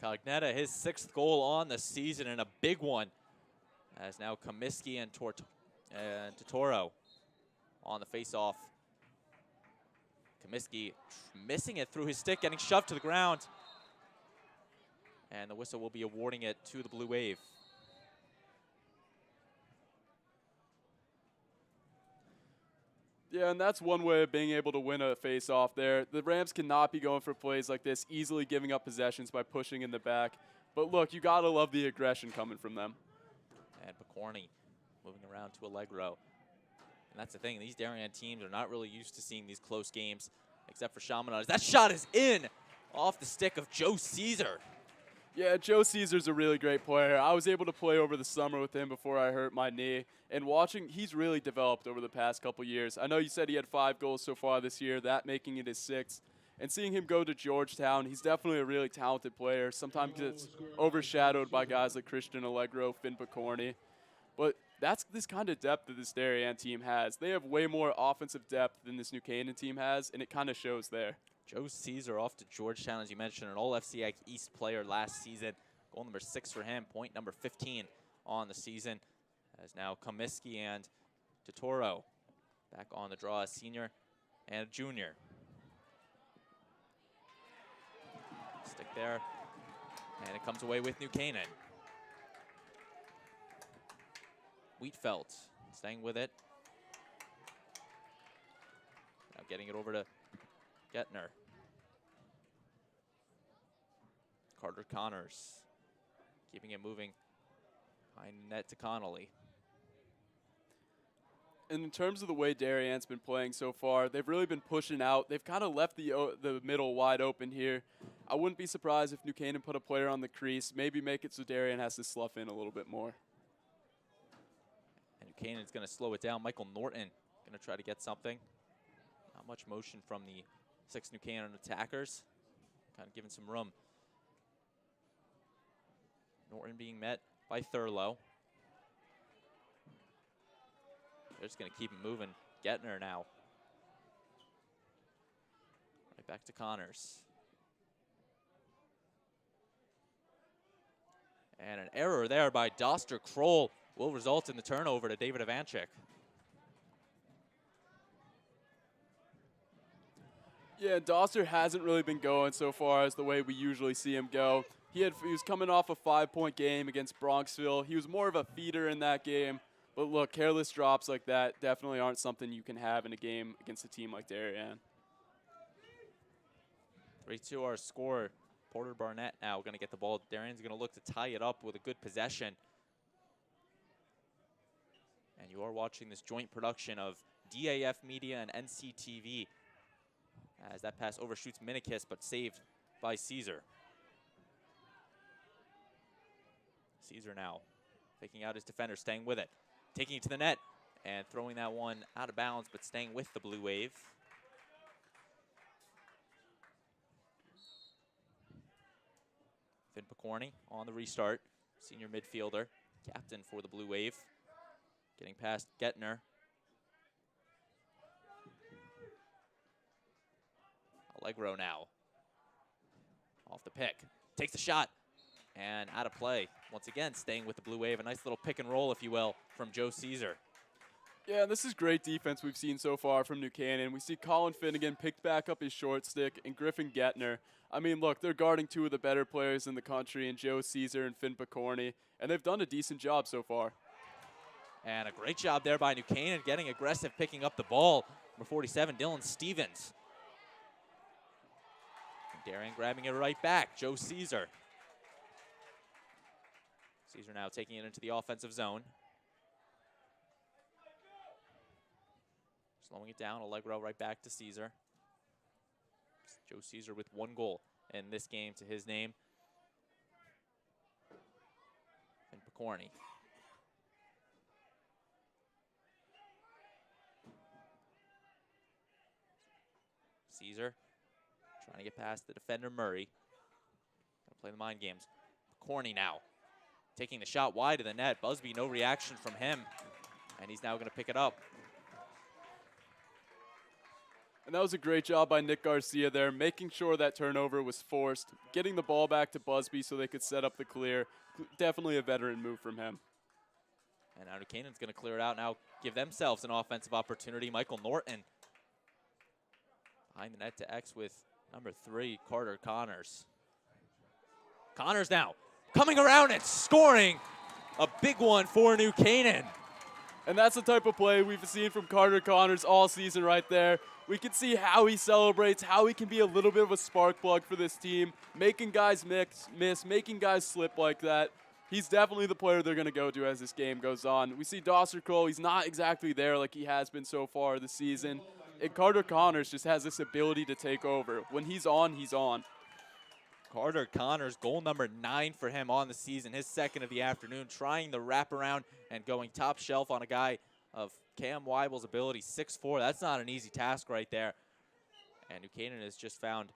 Cognetta, his 6th goal on the season and a big one. As now Comiskey and Totoro on the face-off. Comiskey missing it through his stick, getting shoved to the ground. And the whistle will be awarding it to the Blue Wave. Yeah, and that's one way of being able to win a face-off there. The Rams cannot be going for plays like this, easily giving up possessions by pushing in the back. But look, you got to love the aggression coming from them. And Pokorny moving around to Allegro. And that's the thing, these Darien teams are not really used to seeing these close games, except for Chaminade. That shot is in off the stick of Joe Caesar. Yeah, Joe Caesar's a really great player. I was able to play over the summer with him before I hurt my knee. And watching, he's really developed over the past couple years. I know you said he had 5 goals so far this year, that making it his 6th. And seeing him go to Georgetown, he's definitely a really talented player. Sometimes gets overshadowed by guys like Christian Allegro, Finn Picorni. But that's this kind of depth that this Darien team has. They have way more offensive depth than this New Canaan team has, and it kind of shows there. Joe Caesar off to Georgetown, as you mentioned, an All-FCIAC East player last season. Goal number 6 for him, point number 15 on the season. As now Comiskey and Totoro back on the draw, a senior and a junior. Stick there, and it comes away with New Canaan. Wheatfeld staying with it. Now getting it over to Gettner. Carter Connors keeping it moving behind net to Connolly. And in terms of the way Darien's been playing so far, they've really been pushing out. They've kind of left the middle wide open here. I wouldn't be surprised if New Canaan put a player on the crease, maybe make it so Darien has to slough in a little bit more. And New Canaan's going to slow it down. Michael Norton going to try to get something. Not much motion from the 6 New Canaan attackers. Kind of giving some room. Norton being met by Thurlow. They're just going to keep it moving. Gettner now. Right back to Connors. And an error there by Doster Kroll will result in the turnover to David Ivanchik. Yeah, Doster hasn't really been going so far as the way we usually see him go. He was coming off a 5-point game against Bronxville. He was more of a feeder in that game. But look, careless drops like that definitely aren't something you can have in a game against a team like Darien. 3-2 our score. Porter Barnett now going to get the ball. Darien's going to look to tie it up with a good possession. And you are watching this joint production of DAF Media and NCTV as that pass overshoots Minikis, but saved by Caesar. Caesar now faking out his defender, staying with it. Taking it to the net and throwing that one out of bounds, but staying with the Blue Wave. Finn Picorni on the restart. Senior midfielder, captain for the Blue Wave. Getting past Gettner. Allegro now. Off the pick. Takes the shot. And out of play. Once again, staying with the Blue Wave. A nice little pick and roll, if you will, from Joe Caesar. Yeah, this is great defense we've seen so far from New Canaan. We see Colin Finnegan picked back up his short stick and Griffin Gettner. I mean, look, they're guarding 2 of the better players in the country in Joe Caesar and Finn Picorni, and they've done a decent job so far. And a great job there by New Canaan, getting aggressive, picking up the ball. Number 47, Dylan Stevens. And Darien grabbing it right back, Joe Caesar. Caesar now taking it into the offensive zone. Slowing it down, Allegro right back to Caesar. Joe Caesar with 1 goal in this game to his name. And Picorni. Caesar trying to get past the defender Murray. Gonna play the mind games. Picorni now taking the shot wide of the net. Busby, no reaction from him. And he's now gonna pick it up. And that was a great job by Nick Garcia there, making sure that turnover was forced, getting the ball back to Busby so they could set up the clear. Definitely a veteran move from him. And now New Canaan's going to clear it out now, give themselves an offensive opportunity. Michael Norton behind the net to X with number 3, Carter Connors. Connors now coming around and scoring a big one for New Canaan. And that's the type of play we've seen from Carter Connors all season right there. We can see how he celebrates, how he can be a little bit of a spark plug for this team, making guys miss, making guys slip like that. He's definitely the player they're going to go to as this game goes on. We see Doster Kroll, he's not exactly there like he has been so far this season. And Carter Connors just has this ability to take over. When he's on, he's on. Carter Connors, goal number 9 for him on the season, his second of the afternoon, trying the wraparound and going top shelf on a guy of Cam Weibel's ability, 6'4". That's not an easy task right there. And New Canaan has just found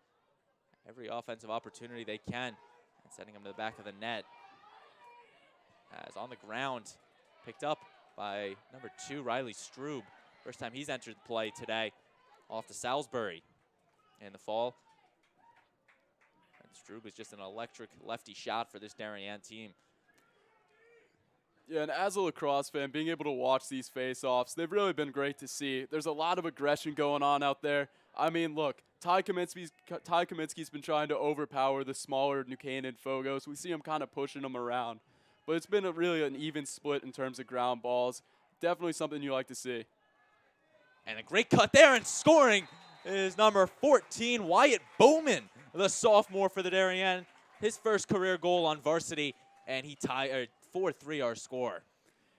every offensive opportunity they can and sending him to the back of the net. As on the ground, picked up by number 2, Riley Strube. First time he's entered the play today, off to Salisbury in the fall. And Strube is just an electric lefty shot for this Darien team. Yeah, and as a lacrosse fan, being able to watch these face-offs, they've really been great to see. There's a lot of aggression going on out there. I mean, look, Ty Kaminsky's been trying to overpower the smaller New Canaan Fogos. We see him kind of pushing them around. But it's been really an even split in terms of ground balls. Definitely something you like to see. And a great cut there, and scoring is number 14, Wyatt Bowman, the sophomore for the Darien. His first career goal on varsity, and he tied 4-3 our score.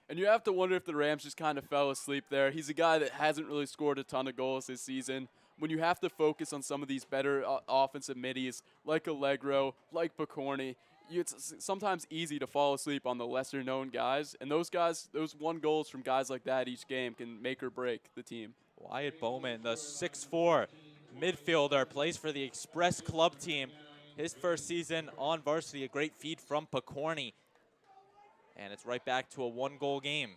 And you have to wonder if the Rams just kind of fell asleep there. He's a guy that hasn't really scored a ton of goals this season. When you have to focus on some of these better offensive middies, like Allegro, like Picorni, it's sometimes easy to fall asleep on the lesser-known guys. And those guys, those 1 goals from guys like that each game can make or break the team. Wyatt Bowman, the 6'4" midfielder, plays for the Express Club team. His first season on varsity, a great feed from Picorni. And it's right back to a 1-goal game.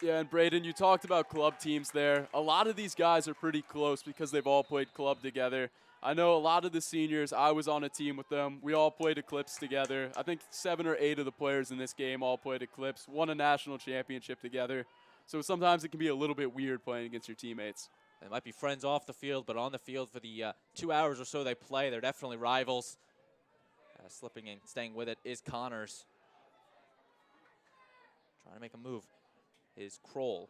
Yeah, and Braden, you talked about club teams there. A lot of these guys are pretty close because they've all played club together. I know a lot of the seniors, I was on a team with them. We all played Eclipse together. I think 7 or 8 of the players in this game all played Eclipse, won a national championship together. So sometimes it can be a little bit weird playing against your teammates. They might be friends off the field, but on the field for the 2 hours or so they play, they're definitely rivals. Slipping and staying with it is Connors. Trying to make a move is Kroll.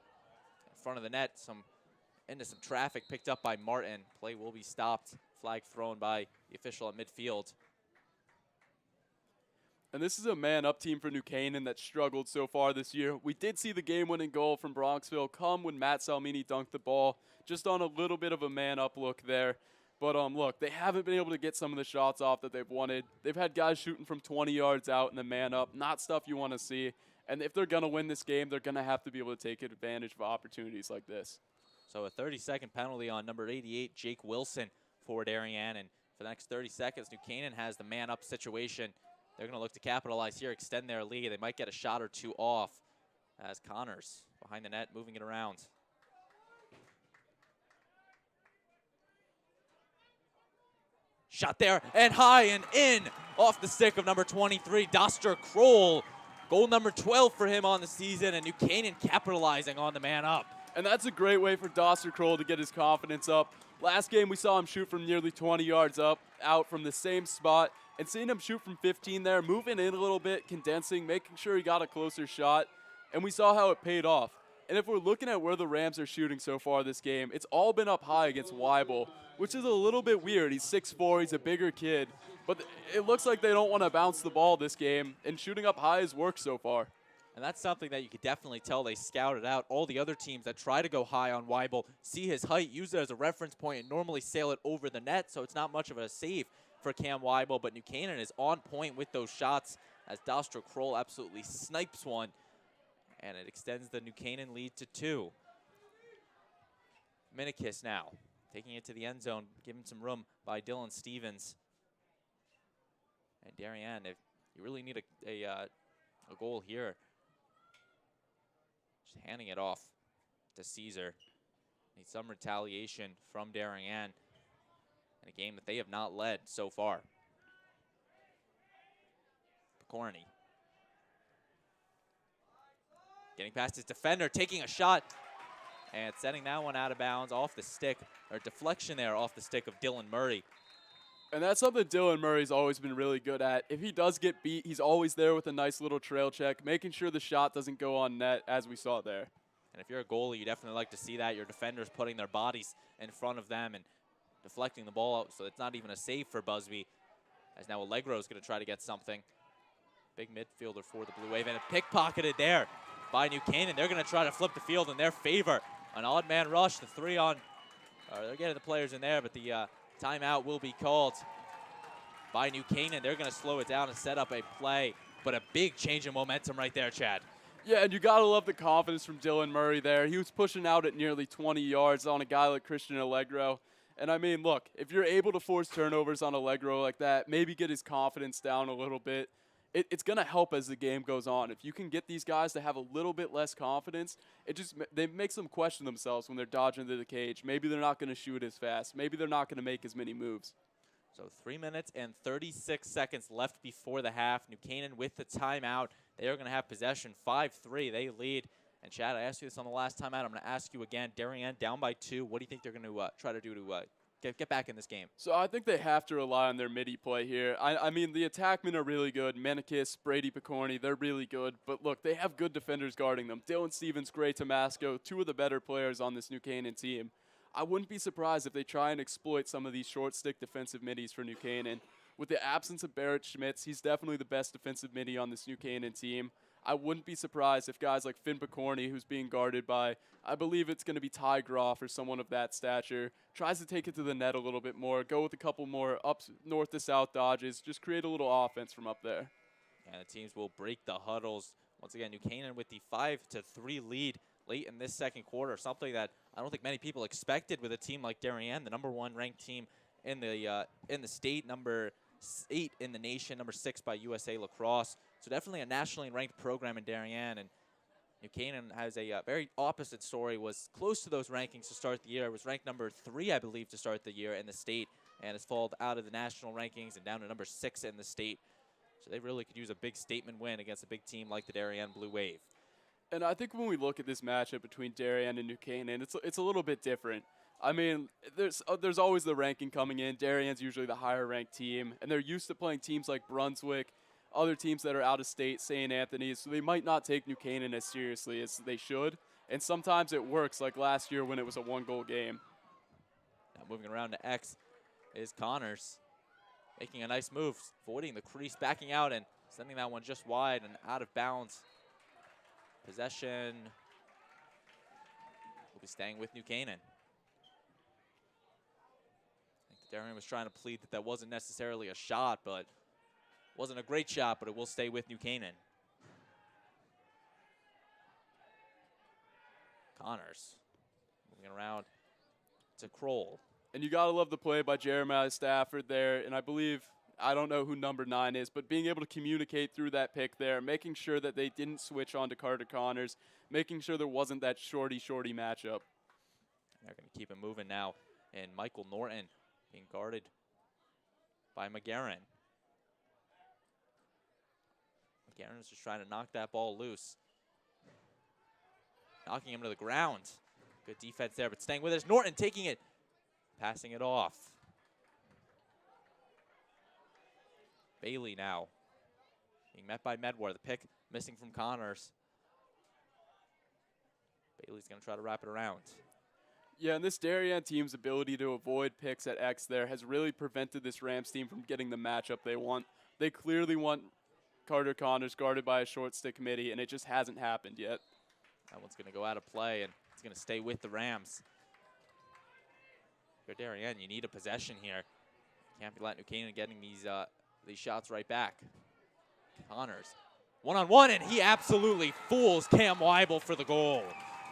In front of the net, into some traffic picked up by Martin. Play will be stopped. Flag thrown by the official at midfield. And this is a man-up team for New Canaan that struggled so far this year. We did see the game-winning goal from Bronxville come when Matt Salmini dunked the ball, just on a little bit of a man-up look there. But look, they haven't been able to get some of the shots off that they've wanted. They've had guys shooting from 20 yards out in the man-up, not stuff you want to see. And if they're going to win this game, they're going to have to be able to take advantage of opportunities like this. So a 30-second penalty on number 88, Jake Wilson, for Darien. And for the next 30 seconds, New Canaan has the man-up situation. They're going to look to capitalize here, extend their lead. They might get a shot or 2 off as Connors behind the net, moving it around. Shot there, and high and in, off the stick of number 23, Doster Kroll. Goal number 12 for him on the season, and New Canaan capitalizing on the man up. And that's a great way for Doster Kroll to get his confidence up. Last game, we saw him shoot from nearly 20 yards out from the same spot. And seeing him shoot from 15 there, moving in a little bit, condensing, making sure he got a closer shot. And we saw how it paid off. And if we're looking at where the Rams are shooting so far this game, it's all been up high against Weibel, which is a little bit weird. He's 6'4", he's a bigger kid. But it looks like they don't want to bounce the ball this game, and shooting up high has worked so far. And that's something that you could definitely tell they scouted out. All the other teams that try to go high on Weibel see his height, use it as a reference point, and normally sail it over the net, so it's not much of a save for Cam Weibel. But New Canaan is on point with those shots as Doster Kroll absolutely snipes one, and it extends the New Canaan lead to 2. Minikis now taking it to the end zone, giving some room by Dylan Stevens. And Darien, if you really need a goal here, just handing it off to Caesar. Need some retaliation from Darien in a game that they have not led so far. Picorni getting past his defender, taking a shot, and sending that one out of bounds off the stick, or deflection there off the stick of Dylan Murray. And that's something Dylan Murray's always been really good at. If he does get beat, he's always there with a nice little trail check, making sure the shot doesn't go on net, as we saw there. And if you're a goalie, you definitely like to see that. Your defenders putting their bodies in front of them and deflecting the ball out, so it's not even a save for Busby, as now Allegro is going to try to get something. Big midfielder for the Blue Wave, and a pickpocketed there by New Canaan. They're going to try to flip the field in their favor. An odd man rush, the 3 on, they're getting the players in there, but the timeout will be called. by New Canaan. They're going to slow it down and set up a play, but a big change in momentum right there, Chad. Yeah, and you got to love the confidence from Dylan Murray there. He was pushing out at nearly 20 yards on a guy like Christian Allegro. And I mean, look, if you're able to force turnovers on Allegro like that, maybe get his confidence down a little bit, it's going to help as the game goes on. If you can get these guys to have a little bit less confidence, they makes them question themselves when they're dodging into the cage. Maybe they're not going to shoot as fast. Maybe they're not going to make as many moves. So 3 minutes and 36 seconds left before the half. New Canaan with the timeout. They are going to have possession, 5-3. They lead. And Chad, I asked you this on the last time out. I'm going to ask you again. Darien down by 2. What do you think they're going to try to do to get back in this game? So I think they have to rely on their midi play here. I mean, the attackmen are really good. Menikis, Brady Picorni, they're really good. But look, they have good defenders guarding them. Dylan Stevens, Gray Tomasco, 2 of the better players on this New Canaan team. I wouldn't be surprised if they try and exploit some of these short stick defensive middies for New Canaan. With the absence of Barrett Schmitz, he's definitely the best defensive midi on this New Canaan team. I wouldn't be surprised if guys like Finn Picorni, who's being guarded by, I believe it's going to be Ty Groff or someone of that stature, tries to take it to the net a little bit more, go with a couple more up north to south dodges, just create a little offense from up there. And the teams will break the huddles. Once again, New Canaan with the 5-3 lead late in this second quarter, something that I don't think many people expected with a team like Darien, the #1 ranked team in the state, number 8 in the nation, number 6 by USA Lacrosse. So definitely a nationally ranked program in Darien, and New Canaan has a very opposite story. Was close to those rankings to start the year. It was ranked number 3, I believe, to start the year in the state, and has fallen out of the national rankings and down to number 6 in the state. So they really could use a big statement win against a big team like the Darien Blue Wave. And I think when we look at this matchup between Darien and New Canaan, it's a little bit different. I mean, there's always the ranking coming in. Darien's usually the higher ranked team, and they're used to playing teams like Brunswick, other teams that are out of state, St. Anthony's, so they might not take New Canaan as seriously as they should. And sometimes it works, like last year when it was a 1-goal game. Now moving around to X is Connors, making a nice move, avoiding the crease, backing out and sending that one just wide and out of bounds. Possession will be staying with New Canaan. I think Darien was trying to plead that wasn't necessarily a shot, but wasn't a great shot, but it will stay with New Canaan. Connors moving around to Kroll. And you got to love the play by Jeremiah Stafford there, and I don't know who number 9 is, but being able to communicate through that pick there, making sure that they didn't switch on to Carter Connors, making sure there wasn't that shorty-shorty matchup. They're going to keep it moving now, and Michael Norton being guarded by McGarren. McGarren's just trying to knock that ball loose. Knocking him to the ground. Good defense there, but staying with us. Norton taking it, passing it off. Bailey now being met by Medwar. The pick missing from Connors. Bailey's going to try to wrap it around. Yeah, and this Darien team's ability to avoid picks at X there has really prevented this Rams team from getting the matchup they want. They clearly want Carter Connors guarded by a short stick midi, and it just hasn't happened yet. That one's going to go out of play, and it's going to stay with the Rams. If you're Darien, you need a possession here. Can't be letting New Canaan getting these shots right back. Connors, one-on-one, and he absolutely fools Cam Weibel for the goal.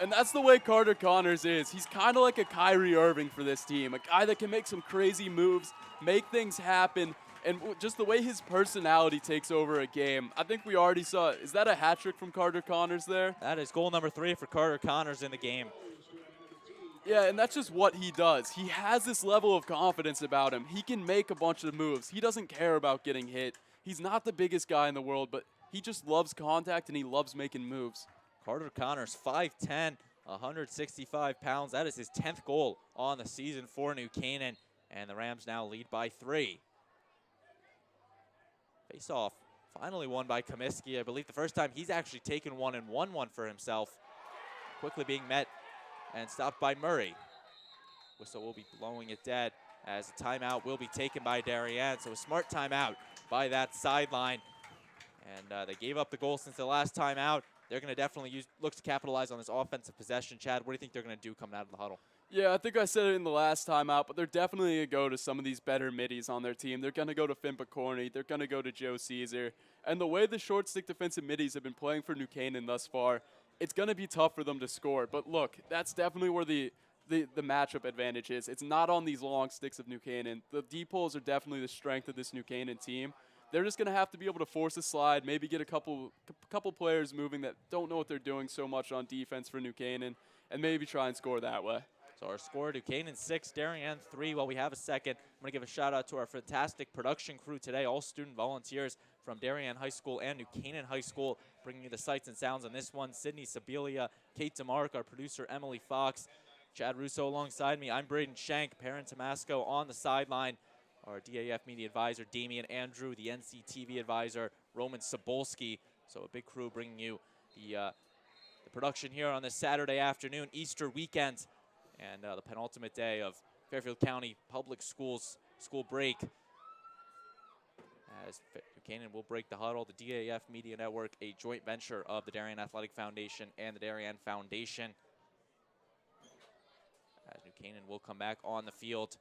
And that's the way Carter Connors is. He's kind of like a Kyrie Irving for this team, a guy that can make some crazy moves, make things happen, and just the way his personality takes over a game. I think we already saw it. Is that a hat trick from Carter Connors there? That is goal number 3 for Carter Connors in the game. Yeah, and that's just what he does. He has this level of confidence about him. He can make a bunch of moves. He doesn't care about getting hit. He's not the biggest guy in the world, but he just loves contact and he loves making moves. Carter Connors, 5'10", 165 pounds. That is his 10th goal on the season for New Canaan, and the Rams now lead by 3. Face-off finally won by Comiskey. I believe the first time he's actually taken one and won one for himself. Quickly being met and stopped by Murray. Whistle will be blowing it dead as a timeout will be taken by Darien. So a smart timeout by that sideline. And they gave up the goal since the last timeout. They're going to definitely look to capitalize on this offensive possession. Chad, what do you think they're going to do coming out of the huddle? Yeah, I think I said it in the last time out, but they're definitely going to go to some of these better middies on their team. They're going to go to Finn Picorni. They're going to go to Joe Caesar. And the way the short stick defensive middies have been playing for New Canaan thus far, it's going to be tough for them to score. But look, that's definitely where the matchup advantage is. It's not on these long sticks of New Canaan. The deep holes are definitely the strength of this New Canaan team. They're just going to have to be able to force a slide, maybe get a couple players moving that don't know what they're doing so much on defense for New Canaan, and maybe try and score that way. So our score, New Canaan 6, Darien 3. While we have a second, I'm going to give a shout out to our fantastic production crew today, all student volunteers from Darien High School and New Canaan High School, bringing you the sights and sounds on this one. Sydney Sibilia, Kate DeMark, our producer Emily Fox, Chad Russo alongside me. I'm Braden Shank, Perrin Tomasco on the sideline. Our DAF Media advisor, Damian Andrew, the NCTV advisor, Roman Sobolski. So a big crew bringing you the production here on this Saturday afternoon, Easter weekend, and the penultimate day of Fairfield County Public Schools school break. As New Canaan will break the huddle, the DAF Media Network, a joint venture of the Darien Athletic Foundation and the Darien Foundation. As New Canaan will come back on the field.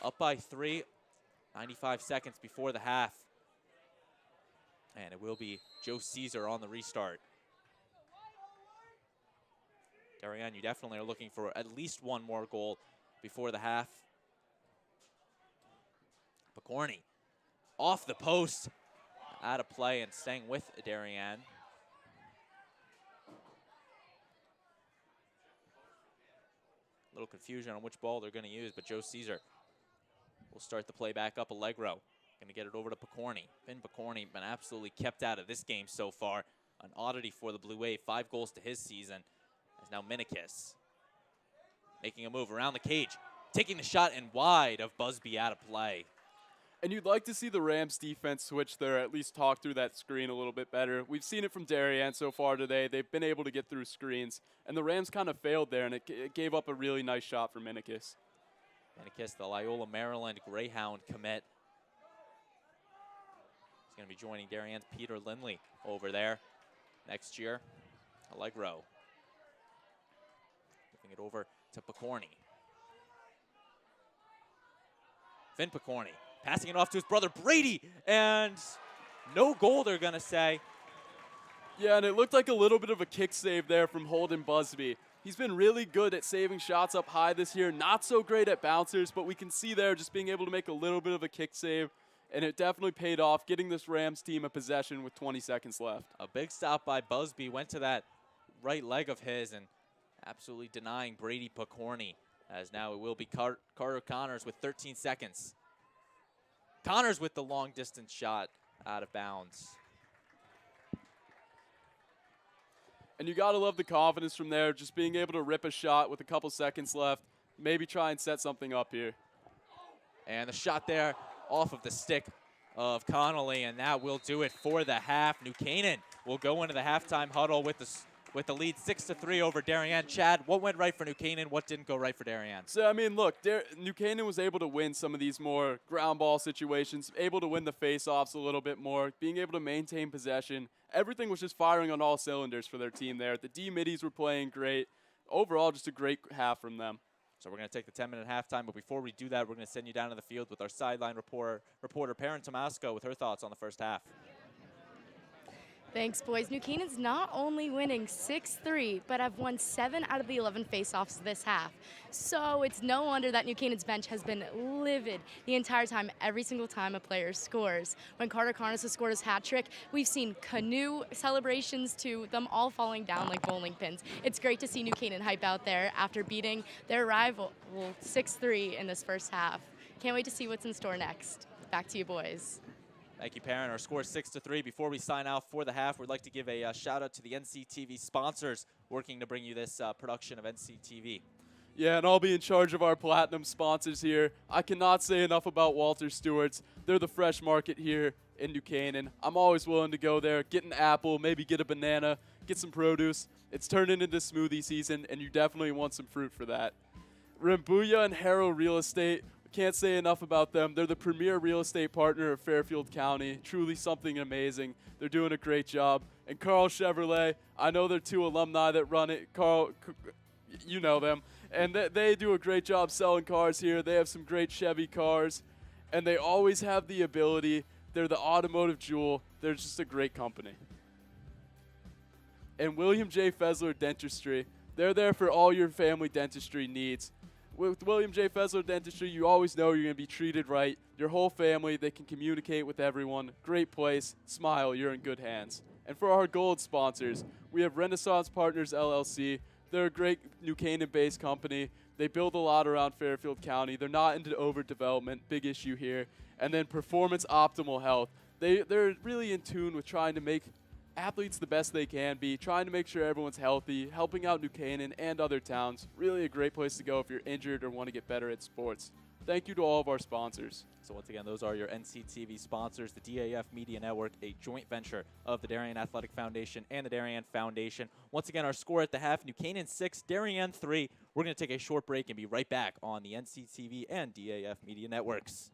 Up by 3, 95 seconds before the half. And it will be Joe Caesar on the restart. Darien, you definitely are looking for at least one more goal before the half. Picorni off the post, out of play and staying with Darien. Little confusion on which ball they're going to use, but Joe Caesar will start the play back up. Allegro going to get it over to Picorni. Finn Picorni been absolutely kept out of this game so far. An oddity for the Blue Wave, 5 goals to his season. As now Minikis making a move around the cage, taking the shot and wide of Busby out of play. And you'd like to see the Rams defense switch there, at least talk through that screen a little bit better. We've seen it from Darien so far today. They've been able to get through screens, and the Rams kind of failed there, and it gave up a really nice shot for Minikis. Minikis, the Loyola, Maryland Greyhound commit. He's going to be joining Darien's Peter Lindley over there next year. Allegro giving it over to Picorni. Finn Picorni passing it off to his brother Brady, and no goal, they're going to say. Yeah, and it looked like a little bit of a kick save there from Holden Busby. He's been really good at saving shots up high this year, not so great at bouncers, but we can see there just being able to make a little bit of a kick save, and it definitely paid off, getting this Rams team a possession with 20 seconds left. A big stop by Busby, went to that right leg of his and absolutely denying Brady Picorni, as now it will be Carter Connors with 13 seconds. Connors with the long distance shot out of bounds. And you got to love the confidence from there, just being able to rip a shot with a couple seconds left, maybe try and set something up here. And the shot there off of the stick of Connolly, and that will do it for the half. New Canaan will go into the halftime huddle with the lead 6-3 over Darien. Chad, what went right for New Canaan? What didn't go right for Darien? So, I mean, look, New Canaan was able to win some of these more ground ball situations, able to win the face-offs a little bit more, being able to maintain possession. Everything was just firing on all cylinders for their team there. The D-middies were playing great. Overall, just a great half from them. So we're going to take the 10-minute halftime, but before we do that, we're going to send you down to the field with our sideline reporter Perrin Tomasco, with her thoughts on the first half. Thanks, boys. New Canaan's not only winning 6-3, but have won 7 out of the 11 faceoffs this half. So it's no wonder that New Canaan's bench has been livid the entire time, every single time a player scores. When Carter Connors has scored his hat trick, we've seen canoe celebrations to them all falling down like bowling pins. It's great to see New Canaan hype out there after beating their rival 6-3 in this first half. Can't wait to see what's in store next. Back to you, boys. Thank you, Perrin. Our score is 6-3. Before we sign out for the half, we'd like to give a shout out to the NCTV sponsors working to bring you this production of NCTV. Yeah, and I'll be in charge of our platinum sponsors here. I cannot say enough about Walter Stewart's. They're the fresh market here in New Canaan. I'm always willing to go there, get an apple, maybe get a banana, get some produce. It's turning into smoothie season, and you definitely want some fruit for that. Rambuya and Harrow Real Estate. Can't say enough about them. They're the premier real estate partner of Fairfield County. Truly something amazing. They're doing a great job. And Carl Chevrolet, I know they're 2 alumni that run it. You know them. And they do a great job selling cars here. They have some great Chevy cars, and they always have the ability. They're the automotive jewel. They're just a great company. And William J. Fessler Dentistry, they're there for all your family dentistry needs. With William J. Fessler Dentistry, you always know you're going to be treated right. Your whole family, they can communicate with everyone. Great place. Smile, you're in good hands. And for our gold sponsors, we have Renaissance Partners LLC. They're a great New Canaan-based company. They build a lot around Fairfield County. They're not into overdevelopment, big issue here. And then Performance Optimal Health. They're really in tune with trying to make athletes the best they can be, trying to make sure everyone's healthy, helping out New Canaan and other towns. Really a great place to go if you're injured or want to get better at sports. Thank you to all of our sponsors. So once again, those are your NCTV sponsors, the DAF Media Network, a joint venture of the Darien Athletic Foundation and the Darien Foundation. Once again, our score at the half, New Canaan 6, Darien 3. We're going to take a short break and be right back on the NCTV and DAF Media Networks.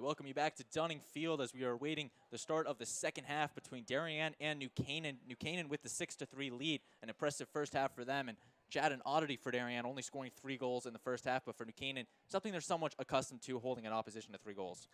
Welcome you back to Dunning Field as we are awaiting the start of the second half between Darien and New Canaan. New Canaan with the 6-3 lead, an impressive first half for them. And Chad, an oddity for Darien, only scoring 3 goals in the first half, but for New Canaan, something they're somewhat accustomed to, holding an opposition to 3 goals.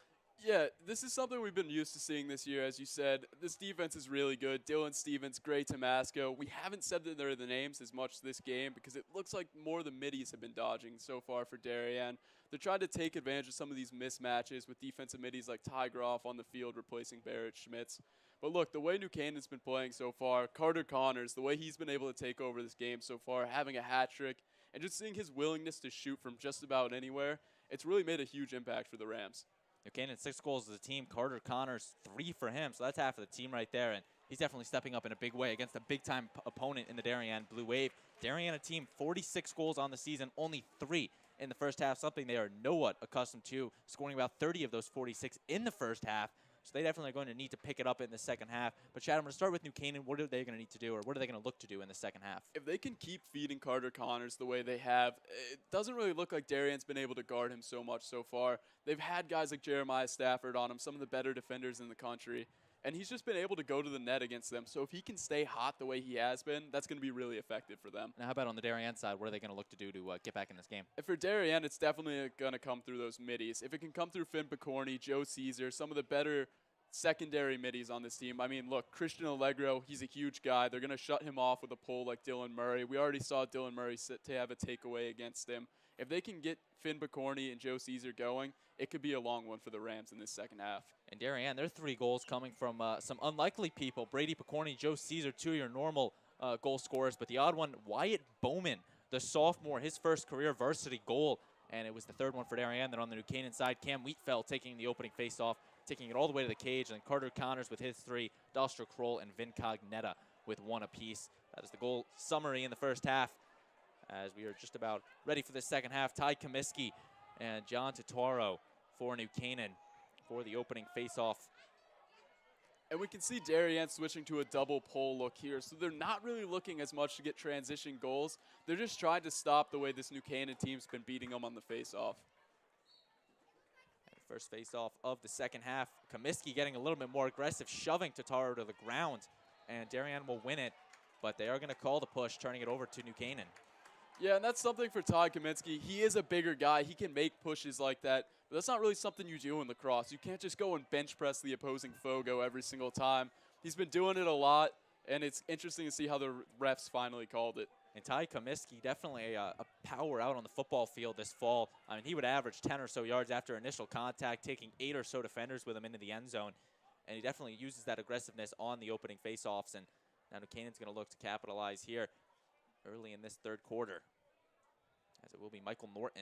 Yeah, this is something we've been used to seeing this year, as you said. This defense is really good. Dylan Stevens, Gray Tomasco. We haven't said that they're the names as much this game because it looks like more of the middies have been dodging so far for Darien. They're trying to take advantage of some of these mismatches with defensive middies like Ty Groff on the field replacing Barrett Schmitz. But look, the way New Canaan's been playing so far, Carter Connors, the way he's been able to take over this game so far, having a hat trick, and just seeing his willingness to shoot from just about anywhere, it's really made a huge impact for the Rams. New Canaan 6 goals as a team. Carter Connors 3 for him, so that's half of the team right there. And he's definitely stepping up in a big way against a big-time opponent in the Darien Blue Wave. Darien, a team 46 goals on the season, only 3 in the first half, something they are nowhat accustomed to, scoring about 30 of those 46 in the first half. So they definitely are going to need to pick it up in the second half. But Chad, I'm going to start with New Canaan. What are they going to need to do, or what are they going to look to do in the second half? If they can keep feeding Carter Connors the way they have, it doesn't really look like Darien's been able to guard him so much so far. They've had guys like Jeremiah Stafford on him, some of the better defenders in the country, and he's just been able to go to the net against them. So if he can stay hot the way he has been, that's going to be really effective for them. Now, how about on the Darien side? What are they going to look to do to get back in this game? And for Darien, it's definitely going to come through those middies. If it can come through Finn Picorni, Joe Caesar, some of the better secondary middies on this team. I mean, look, Christian Allegro, he's a huge guy. They're going to shut him off with a pull like Dylan Murray. We already saw Dylan Murray to have a takeaway against him. If they can get Finn Picorni and Joe Caesar going, it could be a long one for the Rams in this second half. And Darien, their 3 goals coming from some unlikely people. Brady Picorni, Joe Caesar, 2 of your normal goal scorers. But the odd one, Wyatt Bowman, the sophomore, his first career varsity goal. And it was the 3rd one for Darien. Then on the New Canaan side, Cam Wheatfeld taking the opening faceoff, taking it all the way to the cage. And Carter Connors with his 3, Dostra Kroll and Vin Cognetta with 1 apiece. That is the goal summary in the first half. As we are just about ready for the second half, Ty Comiskey and John Totaro for New Canaan for the opening faceoff. And we can see Darien switching to a double pull look here. So they're not really looking as much to get transition goals. They're just trying to stop the way this New Canaan team's been beating them on the faceoff. First faceoff of the second half. Comiskey getting a little bit more aggressive, shoving Totaro to the ground. And Darien will win it, but they are going to call the push, turning it over to New Canaan. Yeah, and that's something for Todd Kaminsky. He is a bigger guy. He can make pushes like that, but that's not really something you do in lacrosse. You can't just go and bench press the opposing fogo every single time. He's been doing it a lot, and it's interesting to see how the refs finally called it. And Ty Comiskey, definitely a power out on the football field this fall. I mean, he would average 10 or so yards after initial contact, taking 8 or so defenders with him into the end zone. And he definitely uses that aggressiveness on the opening faceoffs. And now New Canaan's going to look to capitalize here early in this 3rd quarter, as it will be Michael Norton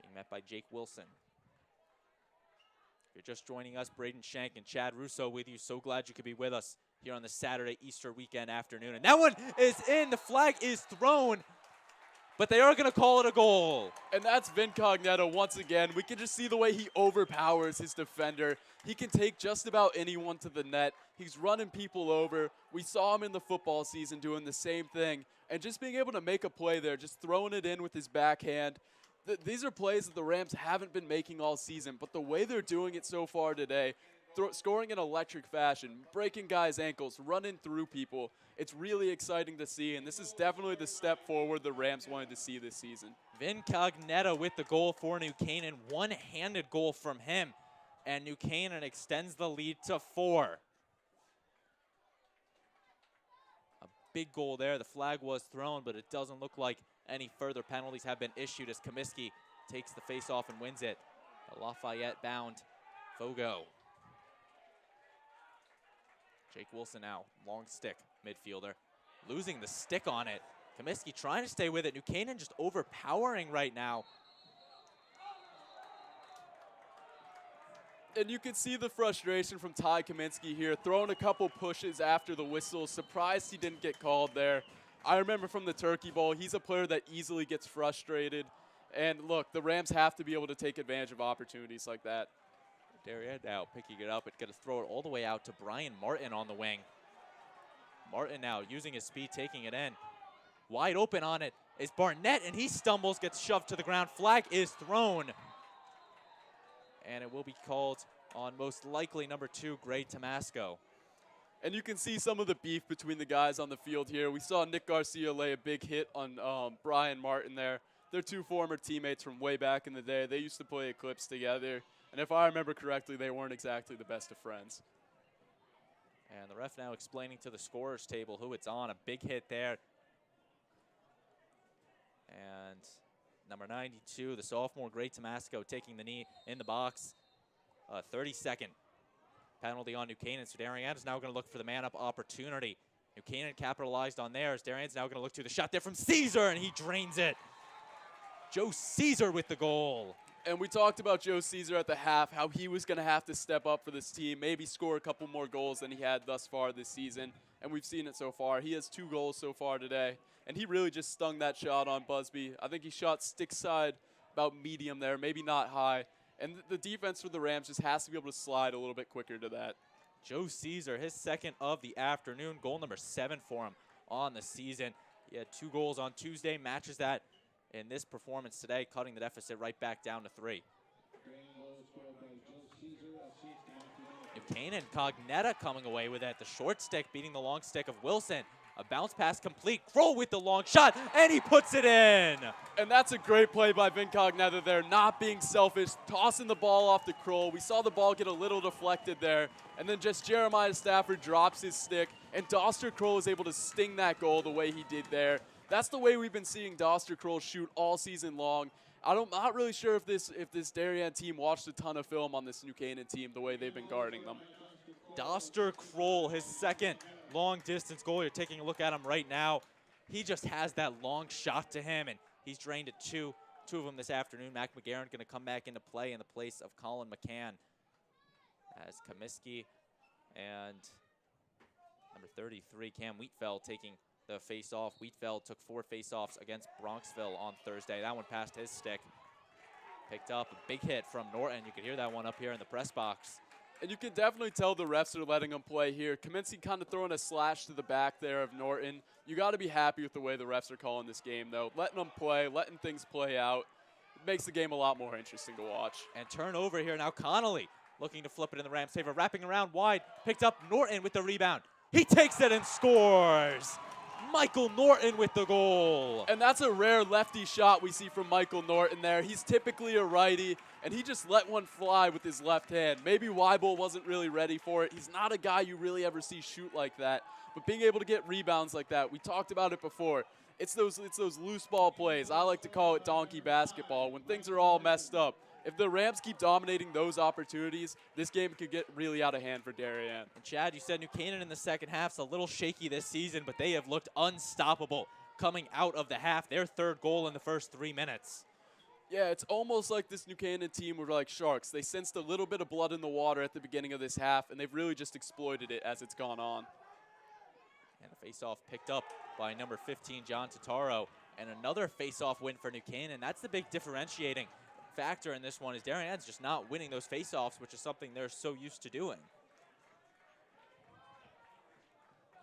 being met by Jake Wilson. If you're just joining us, Braden Shank and Chad Russo with you. So glad you could be with us here on the Saturday Easter weekend afternoon. And that one is in. The flag is thrown, but they are going to call it a goal. And that's Vin Cognetta once again. We can just see the way he overpowers his defender. He can take just about anyone to the net. He's running people over. We saw him in the football season doing the same thing. And just being able to make a play there, just throwing it in with his backhand. These are plays that the Rams haven't been making all season, but the way they're doing it so far today, scoring in electric fashion, breaking guys' ankles, running through people, it's really exciting to see, and this is definitely the step forward the Rams wanted to see this season. Vin Cognetta with the goal for New Canaan. One-handed goal from him, and New Canaan extends the lead to 4. A big goal there. The flag was thrown, but it doesn't look like any further penalties have been issued as Comiskey takes the face-off and wins it. A Lafayette-bound Fogo. Jake Wilson now, long stick, midfielder, losing the stick on it. Comiskey trying to stay with it. New Canaan just overpowering right now. And you can see the frustration from Ty Kaminsky here, throwing a couple pushes after the whistle. Surprised he didn't get called there. I remember from the Turkey Bowl, he's a player that easily gets frustrated. And look, the Rams have to be able to take advantage of opportunities like that. Darien now picking it up. It's going to throw it all the way out to Brian Martin on the wing. Martin now using his speed, taking it in. Wide open on it is Barnett, and he stumbles, gets shoved to the ground. Flag is thrown. and it will be called on most likely number 2, Gray Tomasco. And you can see some of the beef between the guys on the field here. We saw Nick Garcia lay a big hit on Brian Martin there. They're 2 former teammates from way back in the day. They used to play Eclipse together. And if I remember correctly, they weren't exactly the best of friends. And the ref now explaining to the scorers table who it's on. A big hit there. And number 92, the sophomore, Gray Tomasco, taking the knee in the box. 30-second penalty on New Canaan. So Darien is now going to look for the man-up opportunity. New Canaan capitalized on theirs. Darien's now going to look to the shot there from Caesar, and he drains it. Joe Caesar with the goal. And we talked about Joe Caesar at the half, how he was going to have to step up for this team, maybe score a couple more goals than he had thus far this season. And we've seen it so far. He has 2 goals so far today. And he really just stung that shot on Busby. I think he shot stick side about medium there, maybe not high. And the defense for the Rams just has to be able to slide a little bit quicker to that. Joe Caesar, his 2nd of the afternoon, goal number 7 for him on the season. He had 2 goals on Tuesday, matches that in this performance today, cutting the deficit right back down to 3. New Canaan, Cognetta coming away with it. The short stick beating the long stick of Wilson. A bounce pass complete. Kroll with the long shot, and he puts it in. And that's a great play by Vin Cognetta there, not being selfish, tossing the ball off to Kroll. We saw the ball get a little deflected there, and then just Jeremiah Stafford drops his stick, and Doster Kroll is able to sting that goal the way he did there. That's the way we've been seeing Doster Kroll shoot all season long. I'm not really sure if this Darien team watched a ton of film on this New Canaan team, the way they've been guarding them. Doster Kroll, his 2nd long-distance goal. You're taking a look at him right now. He just has that long shot to him, and he's drained it 2 of them this afternoon. Mac McGarren going to come back into play in the place of Colin McCann as Comiskey and number 33, Cam Wheatfeld, taking the face-off. Wheatfeld took 4 face-offs against Bronxville on Thursday. That one passed his stick. Picked up a big hit from Norton. You could hear that one up here in the press box. And you can definitely tell the refs are letting him play here. Kaminsky kind of throwing a slash to the back there of Norton. You got to be happy with the way the refs are calling this game, though. Letting them play, letting things play out. It makes the game a lot more interesting to watch. And turnover here now. Connolly looking to flip it in the Rams' favor. Wrapping around wide. Picked up Norton with the rebound. He takes it and scores. Michael Norton with the goal. And that's a rare lefty shot we see from Michael Norton there. He's typically a righty, and he just let one fly with his left hand. Maybe Weibel wasn't really ready for it. He's not a guy you really ever see shoot like that. But being able to get rebounds like that, we talked about it before. It's those loose ball plays. I like to call it donkey basketball. When things are all messed up, if the Rams keep dominating those opportunities, this game could get really out of hand for Darien. And Chad, you said New Canaan in the second half's a little shaky this season, but they have looked unstoppable coming out of the half. Their 3rd goal in the first 3 minutes. Yeah, it's almost like this New Canaan team were like sharks. They sensed a little bit of blood in the water at the beginning of this half, and they've really just exploited it as it's gone on. And a face-off picked up by number 15, John Totaro. And another face-off win for New Canaan. That's the big differentiating factor in this one, is Darien's just not winning those face-offs, which is something they're so used to doing.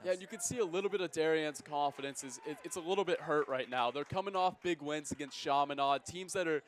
Yeah, and you can see a little bit of Darien's confidence. It's a little bit hurt right now. They're coming off big wins against Chaminade, teams that are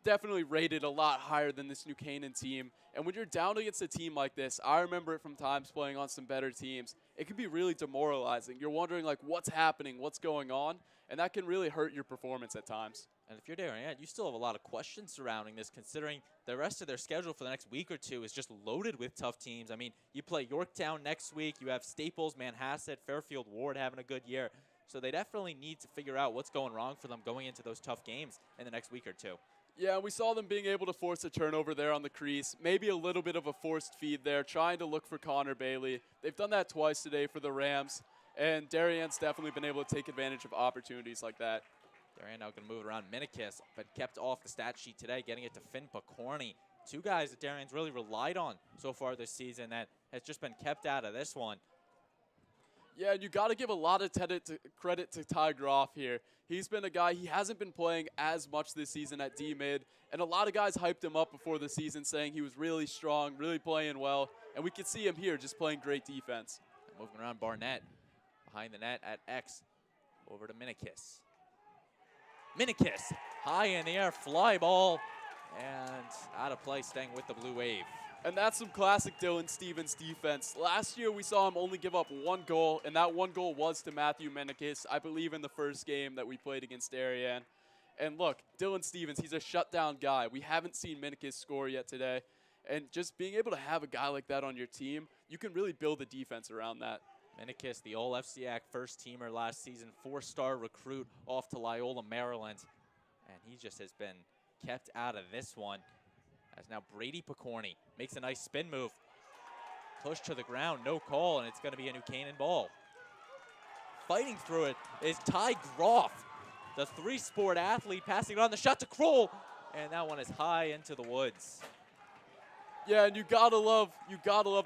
definitely rated a lot higher than this New Canaan team. And when you're down against a team like this, I remember it from times playing on some better teams, it can be really demoralizing. You're wondering, like, what's happening, what's going on, and that can really hurt your performance at times. And if you're Darien, you still have a lot of questions surrounding this, considering the rest of their schedule for the next week or 2 is just loaded with tough teams. I mean, you play Yorktown next week. You have Staples, Manhasset, Fairfield Ward having a good year. So they definitely need to figure out what's going wrong for them going into those tough games in the next week or 2. Yeah, we saw them being able to force a turnover there on the crease. Maybe a little bit of a forced feed there, trying to look for Connor Bailey. They've done that twice today for the Rams, and Darien's definitely been able to take advantage of opportunities like that. Darien now going to move it around. Minikis, but kept off the stat sheet today, getting it to Finn Picorni. 2 guys that Darien's really relied on so far this season that has just been kept out of this one. Yeah, you got to give a lot of credit to Ty Groff here. He's been a guy, he hasn't been playing as much this season at D-Mid, and a lot of guys hyped him up before the season, saying he was really strong, really playing well, and we could see him here just playing great defense. And moving around Barnett, behind the net at X, over to Minikis. Minikis, high in the air, fly ball, And out of play, staying with the Blue Wave. And that's some classic Dylan Stevens defense. Last year, we saw him only give up 1 goal, and that 1 goal was to Matthew Menikis, I believe in the first game that we played against Darien. And look, Dylan Stevens, he's a shutdown guy. We haven't seen Menikis score yet today. And just being able to have a guy like that on your team, you can really build a defense around that. Menikis, the all FCIAC first teamer last season, 4-star recruit off to Loyola, Maryland. And he just has been kept out of this one. As now Brady Picorni makes a nice spin move. Push to the ground, no call, and it's going to be a New Canaan ball. Fighting through it is Ty Groff, the 3-sport athlete, passing it on the shot to Kroll. And that one is high into the woods. Yeah, and you gotta love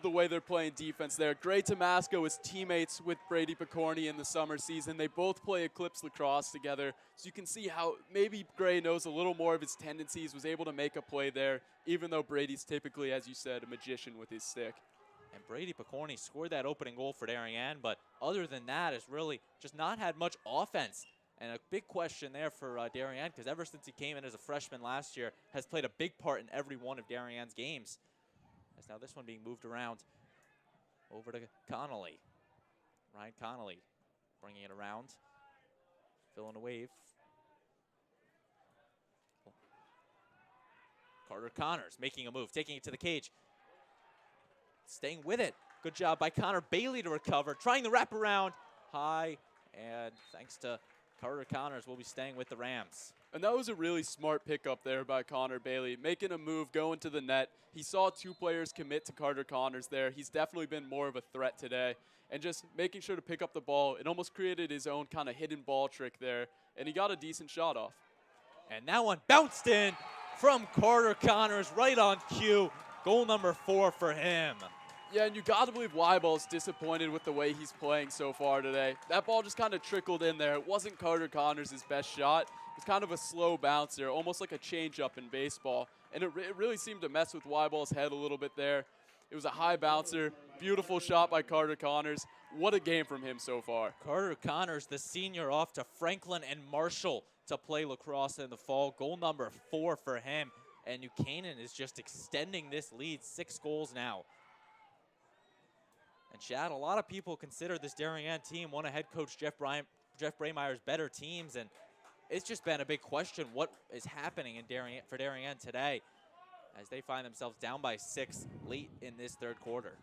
the way they're playing defense there. Gray Tomasco is teammates with Brady Picorni in the summer season. They both play Eclipse Lacrosse together, so you can see how maybe Gray knows a little more of his tendencies, was able to make a play there, even though Brady's typically, as you said, a magician with his stick. And Brady Picorni scored that opening goal for Darien, but other than that, has really just not had much offense. And a big question there for Darien, because ever since he came in as a freshman last year, has played a big part in every one of Darien's games. As now this one being moved around over to Connolly. Ryan Connolly bringing it around, filling a wave. Carter Connors making a move, taking it to the cage. Staying with it. Good job by Connor Bailey to recover, trying to wrap around high, and thanks to Carter Connors, will be staying with the Rams. And that was a really smart pickup there by Connor Bailey, making a move, going to the net. He saw 2 players commit to Carter Connors there. He's definitely been more of a threat today. And just making sure to pick up the ball, it almost created his own kind of hidden ball trick there. And he got a decent shot off. And that one bounced in from Carter Connors, right on cue. Goal number 4 for him. Yeah, and you got to believe Weibel's disappointed with the way he's playing so far today. That ball just kind of trickled in there. It wasn't Carter Connors' best shot. It was kind of a slow bouncer, almost like a changeup in baseball. And it really seemed to mess with Weibel's head a little bit there. It was a high bouncer. Beautiful shot by Carter Connors. What a game from him so far. Carter Connors, the senior, off to Franklin and Marshall to play lacrosse in the fall. Goal number 4 for him. And New Canaan is just extending this lead, 6 goals now. And Chad, a lot of people consider this Darien team one of head coach Jeff Braymire's better teams, and it's just been a big question what is happening in for Darien today as they find themselves down by 6 late in this 3rd quarter.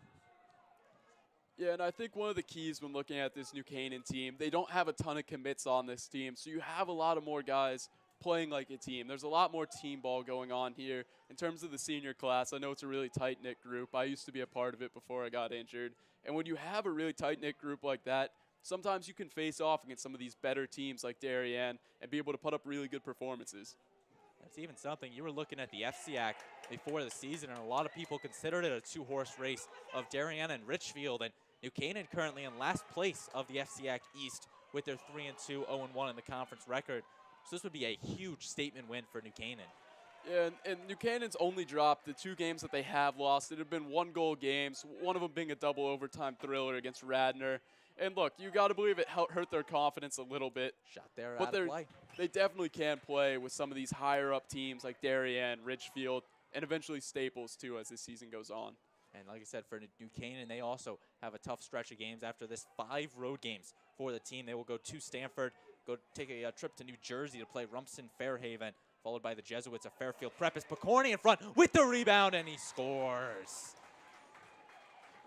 Yeah, and I think one of the keys when looking at this New Canaan team, they don't have a ton of commits on this team, so you have a lot of more guys playing like a team. There's a lot more team ball going on here. In terms of the senior class, I know it's a really tight-knit group. I used to be a part of it before I got injured. And when you have a really tight-knit group like that, sometimes you can face off against some of these better teams like Darien and be able to put up really good performances. That's even something. You were looking at the FCIAC before the season, and a lot of people considered it a 2-horse race of Darien and Richfield. And New Canaan currently in last place of the FCIAC East with their 3-2, 0-1 in the conference record. So this would be a huge statement win for New Canaan. Yeah, and New Canaan's only dropped the 2 games that they have lost. It have been 1-goal games, one of them being a double overtime thriller against Radnor. And look, you got to believe it hurt their confidence a little bit. Shot there but out of play. They definitely can play with some of these higher up teams like Darien, Richfield, and eventually Staples too as this season goes on. And like I said, for New Canaan, they also have a tough stretch of games after this. 5 road games for the team. They will go to Stanford, go take a trip to New Jersey to play Rumson Fairhaven, followed by the Jesuits of Fairfield Prep. It's Picorni in front with the rebound, and he scores.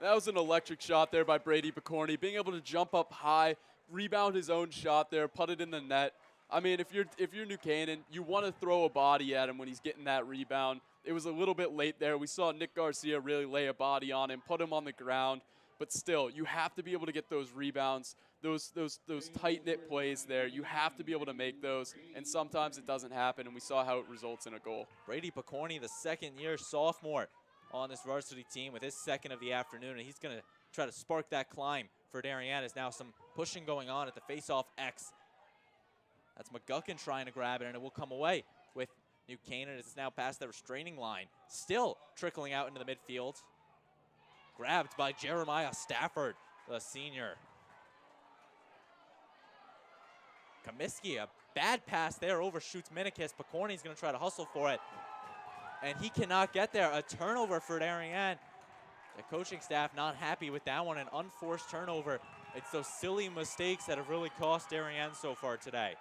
That was an electric shot there by Brady Picorni, being able to jump up high, rebound his own shot there, put it in the net. I mean, if you're New Canaan, you want to throw a body at him when he's getting that rebound. It was a little bit late there. We saw Nick Garcia really lay a body on him, put him on the ground. But still, you have to be able to get those rebounds, those tight-knit plays there. You have to be able to make those, and sometimes it doesn't happen, and we saw how it results in a goal. Brady Picorni, the second-year sophomore on this varsity team with his 2nd of the afternoon, and he's going to try to spark that climb for Darien. There's now some pushing going on at the face-off X. That's McGuckin trying to grab it, and it will come away with New Canaan. It's now past the restraining line, still trickling out into the midfield. Grabbed by Jeremiah Stafford, the senior. Comiskey, a bad pass there, overshoots Menikis. Picorni's going to try to hustle for it. and he cannot get there. A turnover for Darien. The coaching staff not happy with that one, an unforced turnover. It's those silly mistakes that have really cost Darien so far today.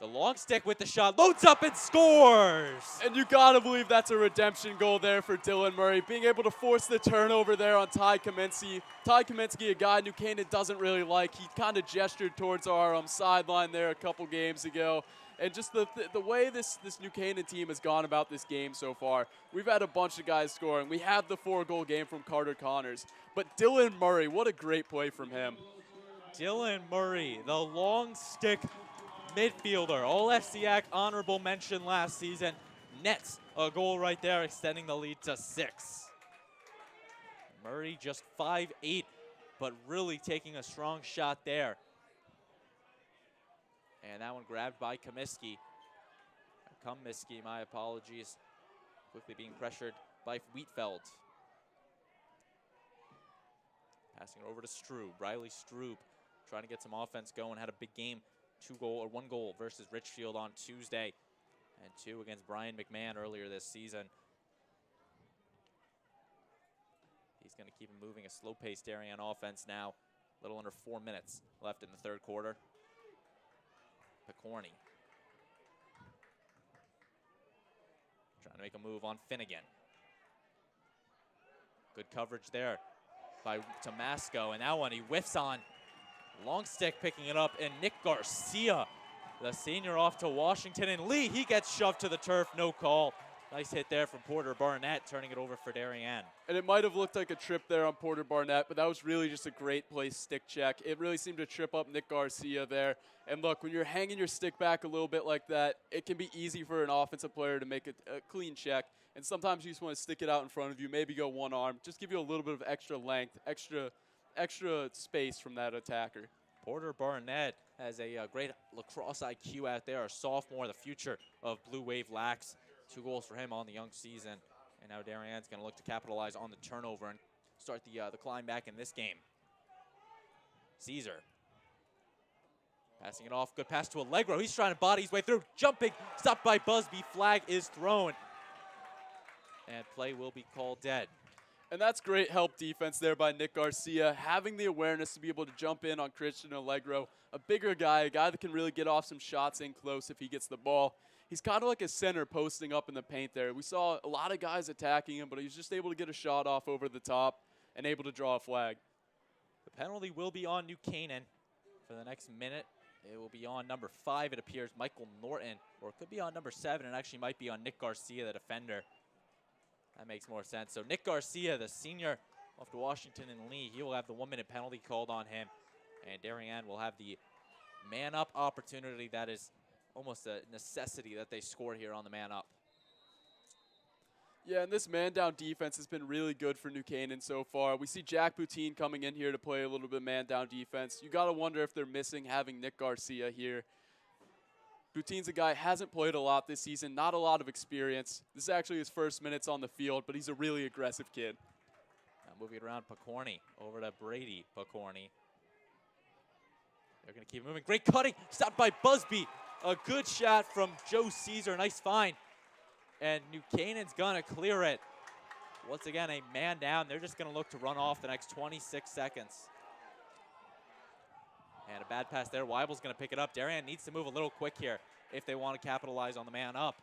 The long stick with the shot, loads up and scores! And you gotta believe that's a redemption goal there for Dylan Murray, being able to force the turnover there on Ty Kaminsky. Ty Kaminsky, a guy New Canaan doesn't really like. He kind of gestured towards our sideline there a couple games ago. And just the way this New Canaan team has gone about this game so far, we've had a bunch of guys scoring. We have the 4-goal game from Carter Connors. But Dylan Murray, what a great play from him. Dylan Murray, the long stick midfielder, all FCIAC honorable mention last season, nets a goal right there, extending the lead to 6. Murray just 5'8", but really taking a strong shot there. And that one grabbed by Kaminsky. My apologies. Quickly being pressured by Wheatfeld. Passing it over to Strube. Riley Strube trying to get some offense going. Had a big game. 1 goal versus Richfield on Tuesday. And 2 against Brian McMahon earlier this season. He's going to keep him moving. A slow-paced Darien offense now. A little under 4 minutes left in the third quarter. Picorni. Trying to make a move on Finnegan. Good coverage there by Tomasco, and that one he whiffs on. Long stick picking it up, and Nick Garcia, the senior, off to Washington. And Lee, he gets shoved to the turf, no call. Nice hit there from Porter Barnett, turning it over for Darien. And it might have looked like a trip there on Porter Barnett, but that was really just a great play stick check. It really seemed to trip up Nick Garcia there. And look, when you're hanging your stick back a little bit like that, it can be easy for an offensive player to make a clean check. And sometimes you just want to stick it out in front of you, maybe go one arm, just give you a little bit of extra length, extra space from that attacker. Porter Barnett has a great lacrosse IQ out there, a sophomore, the future of Blue Wave Lax. 2 goals for him on the young season. And now Darien's going to look to capitalize on the turnover and start the climb back in this game. Caesar. Passing it off. Good pass to Allegro. He's trying to body his way through. Jumping. Stopped by Busby. Flag is thrown. And play will be called dead. And that's great help defense there by Nick Garcia, having the awareness to be able to jump in on Christian Allegro, a bigger guy, a guy that can really get off some shots in close if he gets the ball. He's kind of like a center posting up in the paint there. We saw a lot of guys attacking him, but he was just able to get a shot off over the top and able to draw a flag. The penalty will be on New Canaan for the next minute. It will be on number 5, it appears, Michael Norton, or it could be on number 7. It actually might be on Nick Garcia, the defender. That makes more sense. So Nick Garcia, the senior off to Washington and Lee, he will have the 1-minute penalty called on him. And Darien will have the man-up opportunity. That is almost a necessity that they score here on the man-up. Yeah, and this man-down defense has been really good for New Canaan so far. We see Jack Boutine coming in here to play a little bit man-down defense. You got to wonder if they're missing having Nick Garcia here. Boutine's a guy hasn't played a lot this season, not a lot of experience. This is actually his first minutes on the field, but he's a really aggressive kid. Now moving it around Picorni, over to Brady Picorni. They're going to keep moving. Great cutting, stopped by Busby. A good shot from Joe Caesar, nice find. And New Canaan's going to clear it. Once again, a man down. They're just going to look to run off the next 26 seconds. And a bad pass there. Weibel's going to pick it up. Darien needs to move a little quick here if they want to capitalize on the man up.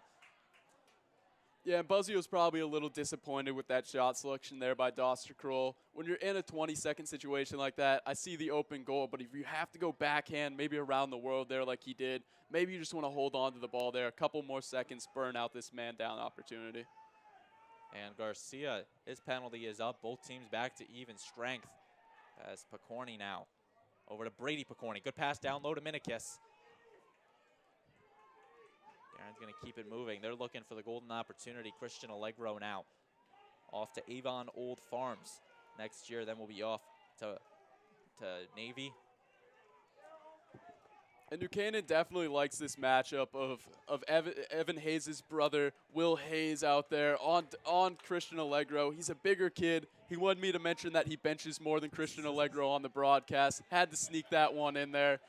Yeah, and Buzzy was probably a little disappointed with that shot selection there by Doster Kroll. When you're in a 20-second situation like that, I see the open goal, but if you have to go backhand, maybe around the world there like he did, maybe you just want to hold on to the ball there. A couple more seconds, burn out this man-down opportunity. And Garcia, his penalty is up. Both teams back to even strength as Picorni now. Over to Brady Picorni. Good pass down low to Minikis. Darren's going to keep it moving. They're looking for the golden opportunity. Christian Allegro now off to Avon Old Farms next year. Then we'll be off to Navy. And New Canaan definitely likes this matchup of Evan Hayes' brother, Will Hayes, out there on Christian Allegro. He's a bigger kid. He wanted me to mention that he benches more than Christian Allegro on the broadcast. Had to sneak that one in there.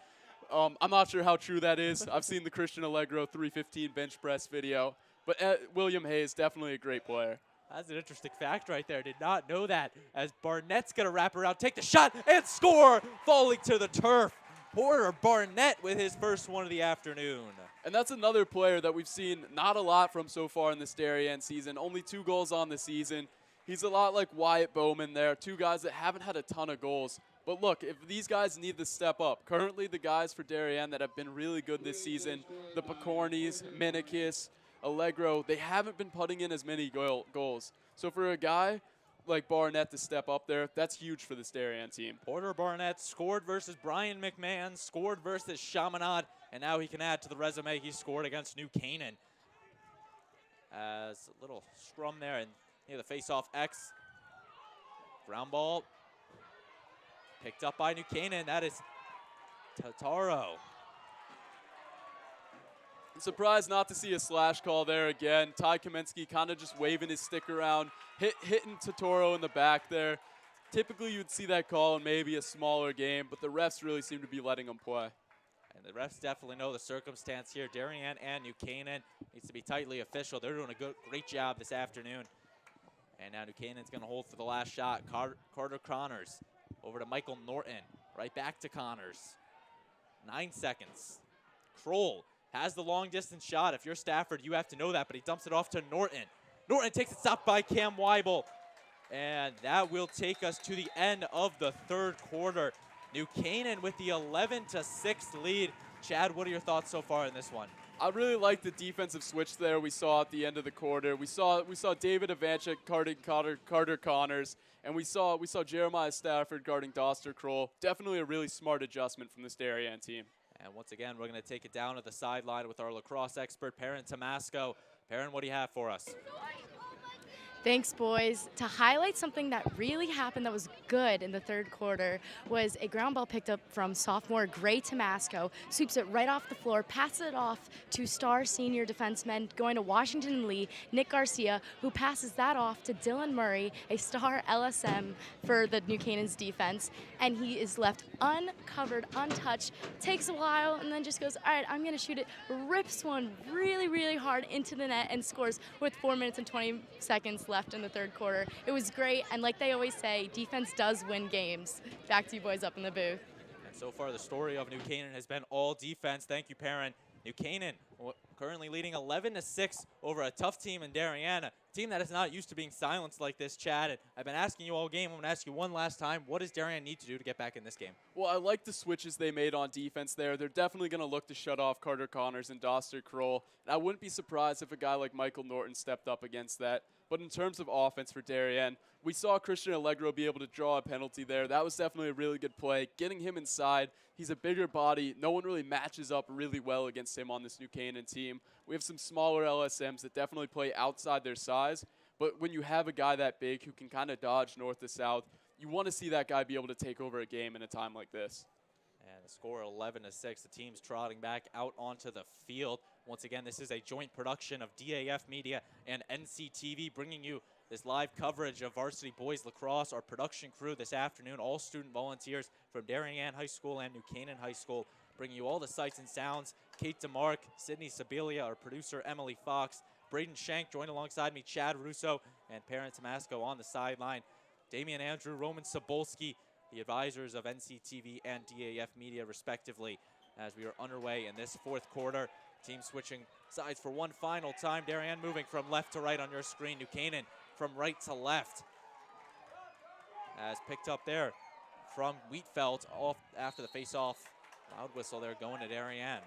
I'm not sure how true that is. I've seen the Christian Allegro 315 bench press video. But William Hayes, definitely a great player. That's an interesting fact right there. Did not know that. As Barnett's going to wrap around, take the shot, and score, falling to the turf. Porter Barnett with his first one of the afternoon. And that's another player that we've seen not a lot from so far in this Darien season. Only 2 goals on the season. He's a lot like Wyatt Bowman there, 2 guys that haven't had a ton of goals. But look, if these guys need to step up, currently the guys for Darien that have been really good this season, the Picornis, Minikis, Allegro, they haven't been putting in as many goals. So for a guy like Barnett to step up there, that's huge for this Darien team. Porter Barnett scored versus Brian McMahon, scored versus Chaminade, and now he can add to the resume he scored against New Canaan. As a little scrum there, and near the face-off X. Ground ball picked up by New Canaan. That is Tataro. Surprised not to see a slash call there again. Ty Kamensky kind of just waving his stick around, hitting Totoro in the back there. Typically you'd see that call in maybe a smaller game, but the refs really seem to be letting him play. And the refs definitely know the circumstance here. Darien and New Canaan needs to be tightly official. They're doing a great job this afternoon. And now New Canaan's going to hold for the last shot. Carter Connors over to Michael Norton. Right back to Connors. 9 seconds. Kroll has the long distance shot. If you're Stafford, you have to know that, but he dumps it off to Norton. Norton takes it stopped by Cam Weibel. And that will take us to the end of the third quarter. New Canaan with the 11-6 lead. Chad, what are your thoughts so far in this one? I really like the defensive switch there we saw at the end of the quarter. We saw David Ivanchik guarding Carter Connors, and we saw Jeremiah Stafford guarding Doster Kroll. Definitely a really smart adjustment from this Darien team. And once again, we're going to take it down to the sideline with our lacrosse expert, Perrin Tomasco. Perrin, what do you have for us? Thanks, boys. To highlight something that really happened that was good in the third quarter was a ground ball picked up from sophomore Gray Tomasco, sweeps it right off the floor, passes it off to star senior defenseman going to Washington Lee, Nick Garcia, who passes that off to Dylan Murray, a star LSM for the New Canaan's defense, and he is left uncovered, untouched, takes a while, and then just goes, all right, I'm going to shoot it, rips one really, really hard into the net and scores with 4 minutes and 20 seconds left in the third quarter. It was great, and like they always say, defense does win games. Back to you boys up in the booth. And so far, the story of New Canaan has been all defense. Thank you, Perrin. New Canaan currently leading 11-6 over a tough team in Darien, a team that is not used to being silenced like this, Chad. And I've been asking you all game. I'm going to ask you one last time. What does Darien need to do to get back in this game? Well, I like the switches they made on defense there. They're definitely going to look to shut off Carter Connors and Doster Kroll. And I wouldn't be surprised if a guy like Michael Norton stepped up against that. But in terms of offense for Darien, we saw Christian Allegro be able to draw a penalty there. That was definitely a really good play. Getting him inside, he's a bigger body. No one really matches up really well against him on this New Canaan team. We have some smaller LSMs that definitely play outside their size. But when you have a guy that big who can kind of dodge north to south, you want to see that guy be able to take over a game in a time like this. And the score 11-6. The team's trotting back out onto the field. Once again, this is a joint production of DAF Media and NCTV, bringing you this live coverage of Varsity Boys Lacrosse. Our production crew this afternoon, all student volunteers from Darien High School and New Canaan High School, bringing you all the sights and sounds. Kate DeMark, Sydney Sibilia, our producer Emily Fox, Braden Shank joined alongside me, Chad Russo, and Perrin Tomasco on the sideline. Damian Andrew, Roman Sobolski, the advisors of NCTV and DAF Media respectively, as we are underway in this fourth quarter. Team switching sides for one final time. Darien moving from left to right on your screen. New Canaan from right to left. As picked up there from Wheatfeld off after the face-off. Loud whistle there going to Darien.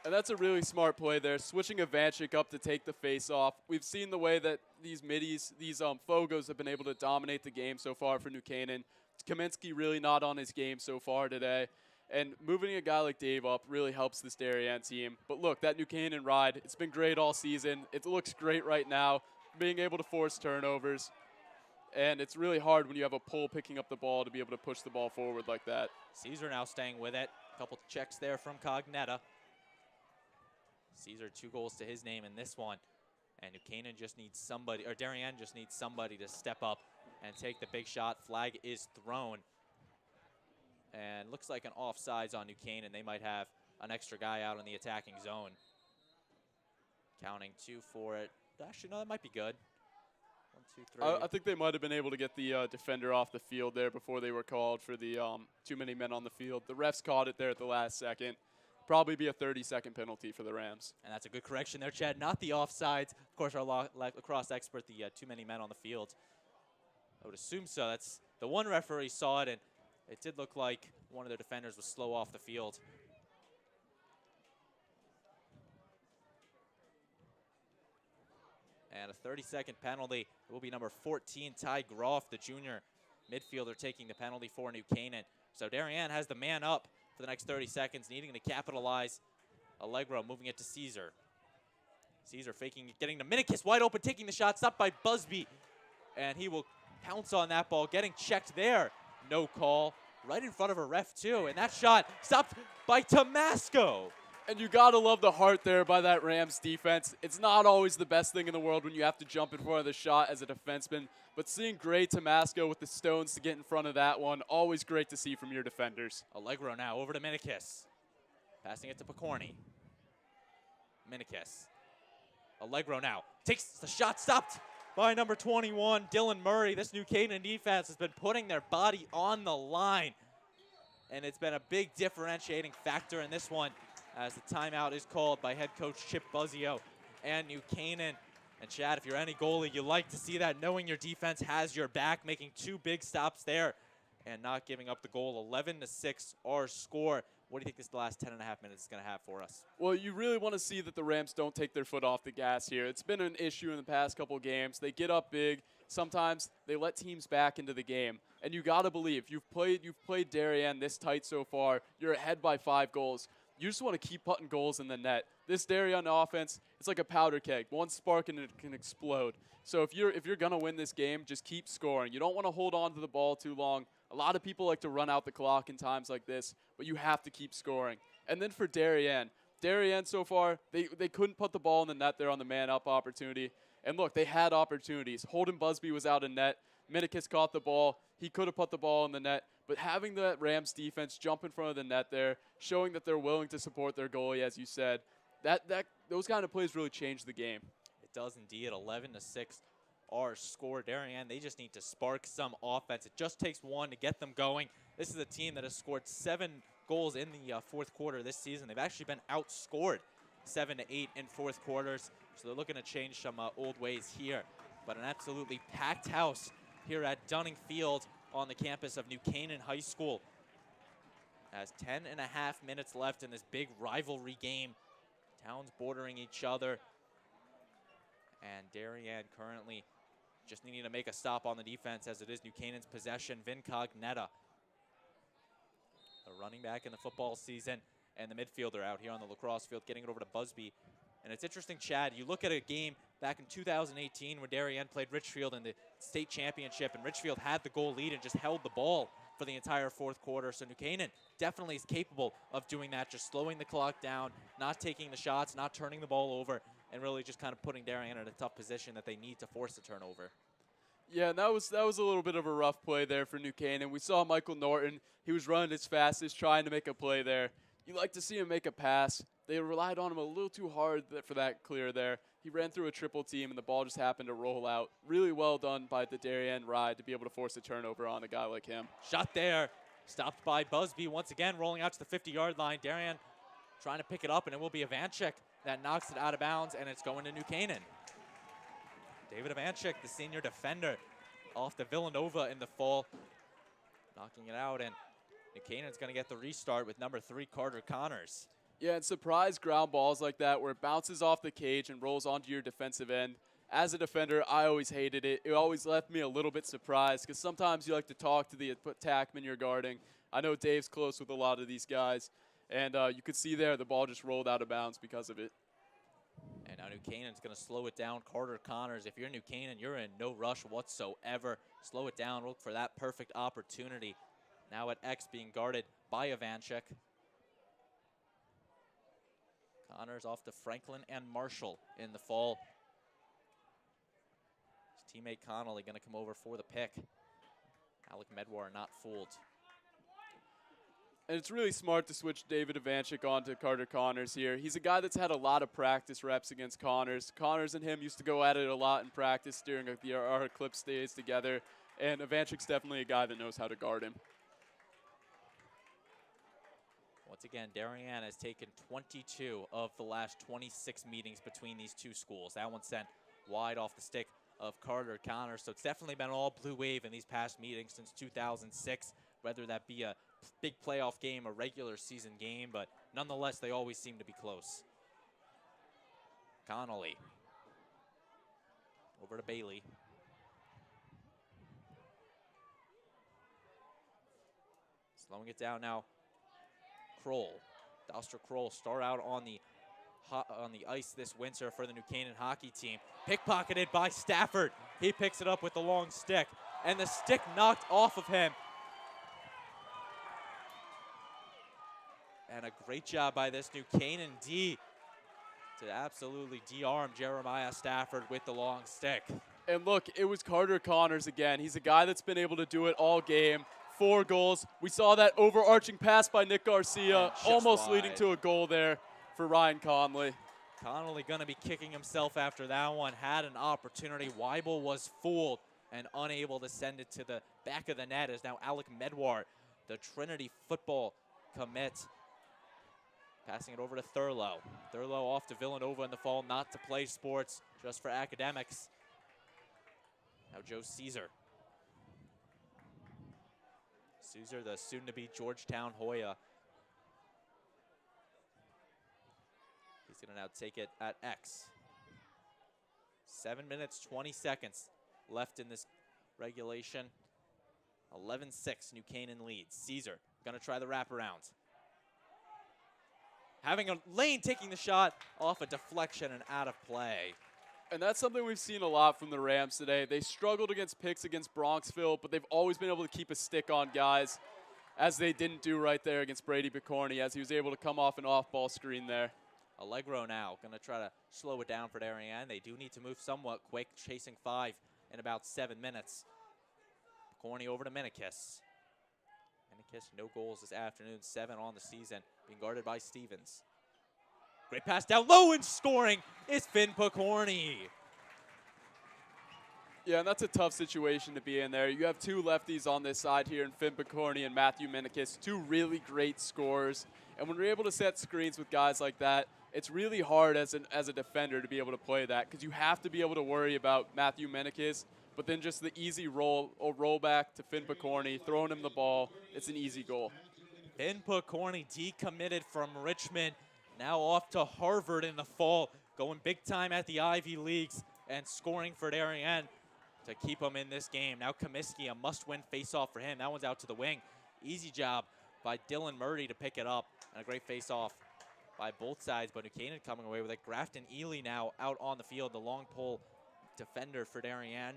And that's a really smart play there, switching Ivanchik up to take the face-off. We've seen the way that these middies, these Fogos have been able to dominate the game so far for New Canaan. Kaminsky really not on his game so far today. And moving a guy like Dave up really helps this Darien team. But look, that New Canaan ride, it's been great all season. It looks great right now, being able to force turnovers. And it's really hard when you have a pull picking up the ball to be able to push the ball forward like that. Caesar now staying with it. A couple checks there from Cognetta. Caesar 2 goals to his name in this one. And New Canaan just needs somebody, or Darien just needs somebody to step up and take the big shot. Flag is thrown. And looks like an offsides on New Canaan. They might have an extra guy out in the attacking zone. Counting 2 for it. Actually, no, that might be good. 1, 2, 3. I think they might have been able to get the defender off the field there before they were called for the too many men on the field. The refs caught it there at the last second. Probably be a 30-second penalty for the Rams. And that's a good correction there, Chad. Not the offsides. Of course, our lacrosse expert, the too many men on the field. I would assume so. That's the one referee saw it, and it did look like one of their defenders was slow off the field. And a 30-second penalty. It will be number 14, Ty Groff, the junior midfielder, taking the penalty for New Canaan. So Darien has the man up for the next 30 seconds, needing to capitalize. Allegro moving it to Caesar. Caesar faking it, getting to Minikis, wide open, taking the shot, stopped by Busby. And he will pounce on that ball, getting checked there. No call, right in front of a ref too. And that shot stopped by Tomasco. And you got to love the heart there by that Rams defense. It's not always the best thing in the world when you have to jump in front of the shot as a defenseman, but seeing Gray Tomasco with the stones to get in front of that one, always great to see from your defenders. Allegro now over to Minikis. Passing it to Picorni. Minikis. Allegro now takes the shot, stopped by number 21, Dylan Murray. This New Canaan defense has been putting their body on the line, and it's been a big differentiating factor in this one, as the timeout is called by head coach Chip Buzzio and New Canaan. And Chad, if you're any goalie, you like to see that, knowing your defense has your back, making 2 big stops there and not giving up the goal. 11-6 our score. What do you think this last 10 and a half minutes is going to have for us? Well, you really want to see that the Rams don't take their foot off the gas here. It's been an issue in the past couple games. They get up big. Sometimes they let teams back into the game. And you got to believe, you've played Darien this tight so far. You're ahead by 5 goals. You just want to keep putting goals in the net. This Darien offense, it's like a powder keg. One spark and it can explode. So if you're going to win this game, just keep scoring. You don't want to hold on to the ball too long. A lot of people like to run out the clock in times like this, but you have to keep scoring. And then for Darien so far, they couldn't put the ball in the net there on the man-up opportunity. And look, they had opportunities. Holden Busby was out in net. Minikis caught the ball. He could have put the ball in the net. But having that Rams defense jump in front of the net there, showing that they're willing to support their goalie, as you said, those kind of plays really change the game. It does indeed. 11-6 our score. Darien, they just need to spark some offense. It just takes one to get them going. This is a team that has scored 7 goals in the fourth quarter this season. They've actually been outscored 7-8 in fourth quarters. So they're looking to change some old ways here. But an absolutely packed house here at Dunning Field on the campus of New Canaan High School. Has 10 and a half minutes left in this big rivalry game. Towns bordering each other. And Darien currently just needing to make a stop on the defense, as it is New Canaan's possession. Vincognetta, the running back in the football season, and the midfielder out here on the lacrosse field, getting it over to Busby. And it's interesting, Chad, you look at a game back in 2018 when Darien played Richfield in the state championship, and Richfield had the goal lead and just held the ball for the entire fourth quarter. So New Canaan definitely is capable of doing that, just slowing the clock down, not taking the shots, not turning the ball over, and really just kind of putting Darien in a tough position that they need to force the turnover. Yeah, that was a little bit of a rough play there for New Canaan. We saw Michael Norton. He was running his fastest, trying to make a play there. You like to see him make a pass. They relied on him a little too hard for that clear there. He ran through a triple team, and the ball just happened to roll out. Really well done by the Darien Ride to be able to force a turnover on a guy like him. Shot there, stopped by Busby. Once again, rolling out to the 50-yard line. Darien trying to pick it up, and it will be Ivanchik that knocks it out of bounds, and it's going to New Canaan. David Ivanchik, the senior defender, off to Villanova in the fall, knocking it out, and New Canaan's going to get the restart with number 3, Carter Connors. Yeah, and surprise ground balls like that where it bounces off the cage and rolls onto your defensive end. As a defender, I always hated it. It always left me a little bit surprised because sometimes you like to talk to the attackman you're guarding. I know Dave's close with a lot of these guys, and you could see there the ball just rolled out of bounds because of it. And now New Canaan's going to slow it down. Carter Connors, if you're New Canaan, you're in no rush whatsoever. Slow it down, look for that perfect opportunity. Now at X, being guarded by Ivanchik. Connors off to Franklin and Marshall in the fall. His teammate Connolly going to come over for the pick. Alec Medwar not fooled. And it's really smart to switch David Ivanchik onto Carter Connors here. He's a guy that's had a lot of practice reps against Connors. Connors and him used to go at it a lot in practice during our Eclipse days together. And Ivanchik's definitely a guy that knows how to guard him. Once again, Darien has taken 22 of the last 26 meetings between these two schools. That one sent wide off the stick of Carter Connors. So it's definitely been all Blue Wave in these past meetings since 2006, whether that be a big playoff game, a regular season game, but nonetheless, they always seem to be close. Connolly. Over to Bailey. Slowing it down now. Kroll. Dostra Kroll start out on the ice this winter for the New Canaan hockey team. Pickpocketed by Stafford. He picks it up with the long stick, and the stick knocked off of him. And a great job by this New Canaan D to absolutely de-arm Jeremiah Stafford with the long stick. And look, it was Carter Connors again. He's a guy that's been able to do it all game. 4 goals. We saw that overarching pass by Nick Garcia, almost leading to a goal there for Ryan Conley. Connolly going to be kicking himself after that one. Had an opportunity. Weibel was fooled and unable to send it to the back of the net as now Alec Medwar, the Trinity football commit, passing it over to Thurlow. Thurlow off to Villanova in the fall, not to play sports, just for academics. Now Joe Caesar. Caesar, the soon-to-be Georgetown Hoya. He's going to now take it at X. 7 minutes, 20 seconds left in this regulation. 11-6, New Canaan leads. Caesar going to try the wraparound. Having a lane taking the shot off a deflection and out of play. And that's something we've seen a lot from the Rams today. They struggled against picks against Bronxville, but they've always been able to keep a stick on guys, as they didn't do right there against Brady Picorni, as he was able to come off an off-ball screen there. Allegro now going to try to slow it down for Darien. They do need to move somewhat quick, chasing 5 in about 7 minutes. Picorni over to Minikis. Minikis, no goals this afternoon, 7 on the season, being guarded by Stevens. Great pass down low, and scoring is Finn Picorni. Yeah, and that's a tough situation to be in there. You have 2 lefties on this side here in Finn Picorni and Matthew Minikis, 2 really great scorers. And when you're able to set screens with guys like that, it's really hard as a defender to be able to play that, because you have to be able to worry about Matthew Minikis, but then just the easy roll back to Finn Picorni, throwing him the ball, it's an easy goal. Finn Picorni decommitted from Richmond, now off to Harvard in the fall, going big time at the Ivy Leagues and scoring for Darien to keep him in this game. Now Comiskey, a must-win face-off for him. That one's out to the wing. Easy job by Dylan Murdy to pick it up, and a great face-off by both sides, but New Canaan coming away with it. Grafton Ely now out on the field, the long pole defender for Darien.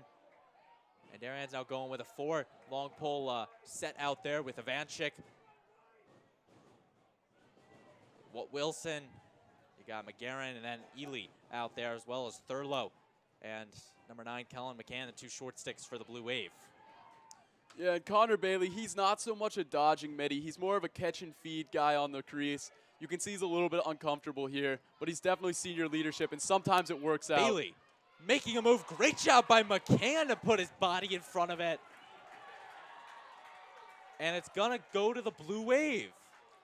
And Darien's now going with a 4 long pole set out there with Ivanchik. Wilson, you got McGarren, and then Ely out there, as well as Thurlow and number 9, Kellen McCann, the 2 short sticks for the Blue Wave. Yeah, and Connor Bailey, he's not so much a dodging midi. He's more of a catch and feed guy on the crease. You can see he's a little bit uncomfortable here, but he's definitely senior leadership, and sometimes it works out. Bailey making a move. Great job by McCann to put his body in front of it. And it's going to go to the Blue Wave.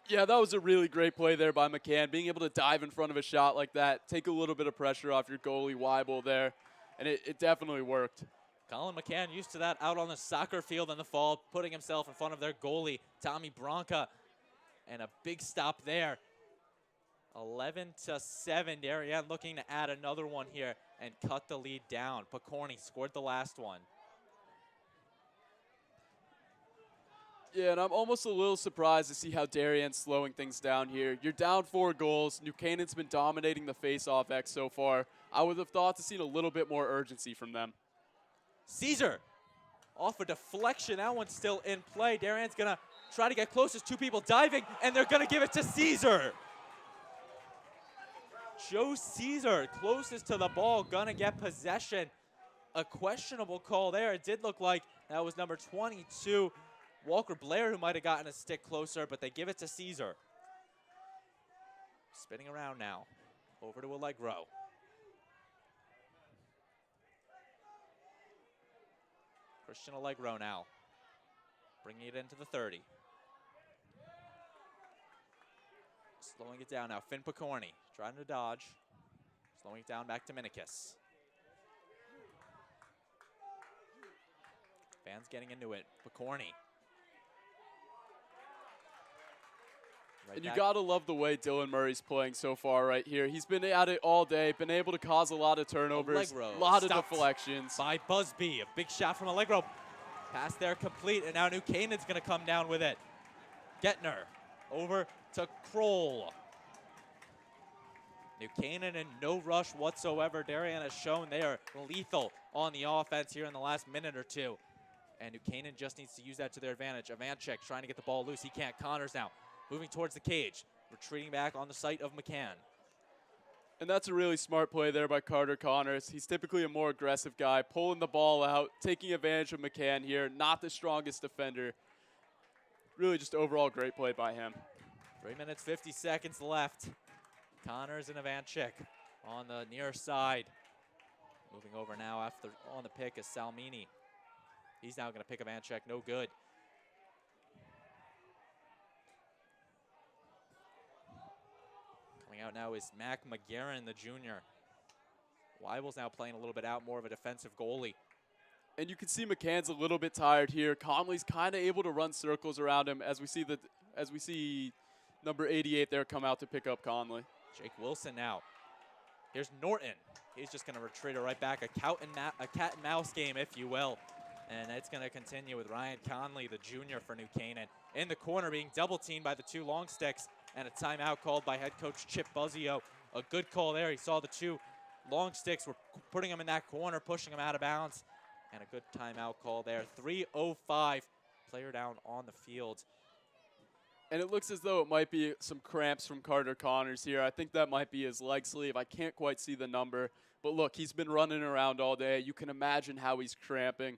Yeah, that was a really great play there by McCann, being able to dive in front of a shot like that, take a little bit of pressure off your goalie, Weibel, there, and it definitely worked. Colin McCann used to that out on the soccer field in the fall, putting himself in front of their goalie, Tommy Bronca, and a big stop there. 11-7, Darien looking to add another one here and cut the lead down. Picorni scored the last one. Yeah, and I'm almost a little surprised to see how Darien's slowing things down here. You're down 4 goals. New Canaan's been dominating the face-off X so far. I would have thought to see a little bit more urgency from them. Caesar off a deflection. That one's still in play. Darien's going to try to get closest. 2 people diving, and they're going to give it to Caesar. Joe Caesar, closest to the ball, going to get possession. A questionable call there. It did look like that was number 22, Walker Blair who might have gotten a stick closer, but they give it to Caesar. Spinning around now. Over to Allegro. Christian Allegro now. Bringing it into the 30. Slowing it down now. Finn Picorni trying to dodge. Slowing it down back to Minikis. Fans getting into it. Picorni. Right And you back. got to love the way Dylan Murray's playing so far right here. He's been at it all day, been able to cause a lot of turnovers, Allegro a lot of stopped deflections. by Busby. A big shot from Allegro. Pass there complete, and now New Canaan's going to come down with it. Getner over to Kroll. New Canaan in no rush whatsoever. Darien has shown they are lethal on the offense here in the last minute or two. And New Canaan just needs to use that to their advantage. Ivanchik trying to get the ball loose. He can't. Connors now moving towards the cage. Retreating back on the site of McCann. And that's a really smart play there by Carter Connors. He's typically a more aggressive guy, pulling the ball out, taking advantage of McCann here. Not the strongest defender. Really just overall great play by him. 3 minutes, 50 seconds left. Connors and Ivanchik on the near side. Moving over now after on the pick is Salmini. He's now going to pick Ivanchik, no good. Coming out now is Mac McGarren, the junior. Weibel's now playing a little bit out, more of a defensive goalie. And you can see McCann's a little bit tired here. Conley's kind of able to run circles around him as we see number 88 there come out to pick up Conley. Jake Wilson now. Here's Norton. He's just going to retreat it right back. A cat and mouse game, if you will. And it's going to continue with Ryan Conley, the junior for New Canaan. In the corner being double teamed by the two long sticks. And a timeout called by head coach Chip Buzzio. A good call there. He saw the two long sticks were putting him in that corner, pushing him out of bounds. And a good timeout call there. 3:05. Player down on the field. And it looks as though it might be some cramps from Carter Connors here. I think that might be his leg sleeve. I can't quite see the number. But look, he's been running around all day. You can imagine how he's cramping.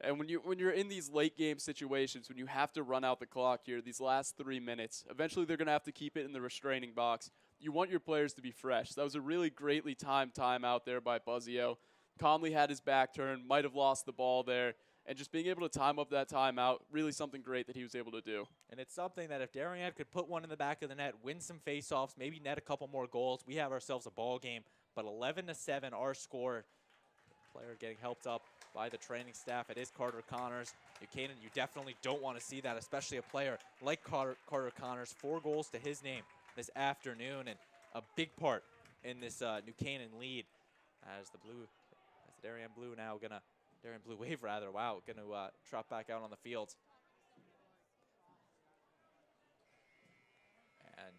And when you're in these late game situations, when you have to run out the clock here, these last 3 minutes, eventually they're going to have to keep it in the restraining box. You want your players to be fresh. That was a really greatly timed timeout there by Buzzio. Conley had his back turned, might have lost the ball there. And just being able to time up that timeout, really something great that he was able to do. And it's something that if Darien could put one in the back of the net, win some faceoffs, maybe net a couple more goals, we have ourselves a ball game. But 11-7, our score. Player getting helped up by the training staff. It is Carter Connors. New Canaan, you definitely don't want to see that, especially a player like Carter Connors. 4 goals to his name this afternoon, and a big part in this New Canaan lead as the Darien Blue now gonna. Darien Blue Wave, rather. Wow, going to trot back out on the field. And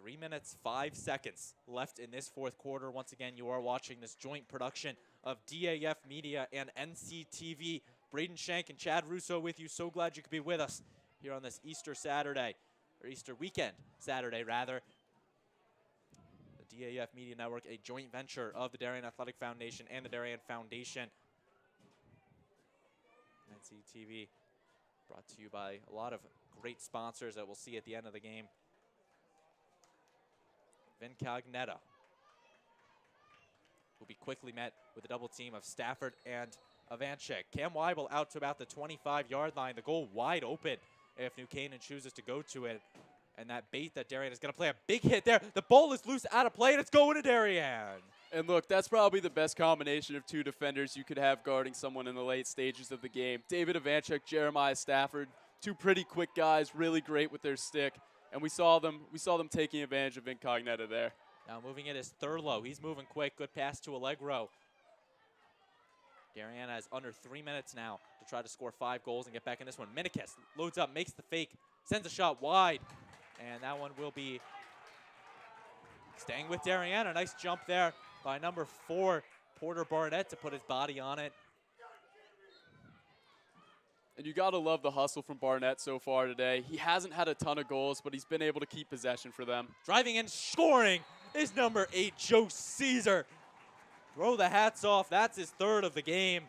3 minutes, 5 seconds left in this fourth quarter. Once again, you are watching this joint production of DAF Media and NCTV. Braden Shank and Chad Russo with you. So glad you could be with us here on this Easter Saturday, or Easter weekend Saturday, rather. The DAF Media Network, a joint venture of the Darien Athletic Foundation and the Darien Foundation. NCTV brought to you by a lot of great sponsors that we'll see at the end of the game. Vincognetta will be quickly met with a double team of Stafford and Ivanchik. Cam Weibel out to about the 25-yard line. The goal wide open if New Canaan chooses to go to it. And that bait that Darien is going to play a big hit there. The ball is loose out of play, and it's going to Darien. And look, that's probably the best combination of two defenders you could have guarding someone in the late stages of the game. David Ivanchik, Jeremiah Stafford, two pretty quick guys, really great with their stick. And we saw them taking advantage of Incognita there. Now moving it is Thurlow. He's moving quick. Good pass to Allegro. Darien has under 3 minutes now to try to score 5 goals and get back in this one. Minikis loads up, makes the fake, sends a shot wide. And that one will be staying with Darien. A nice jump there by number 4, Porter Barnett, to put his body on it. And you got to love the hustle from Barnett so far today. He hasn't had a ton of goals, but he's been able to keep possession for them. Driving in, scoring is number 8, Joe Caesar. Throw the hats off. That's his 3rd of the game.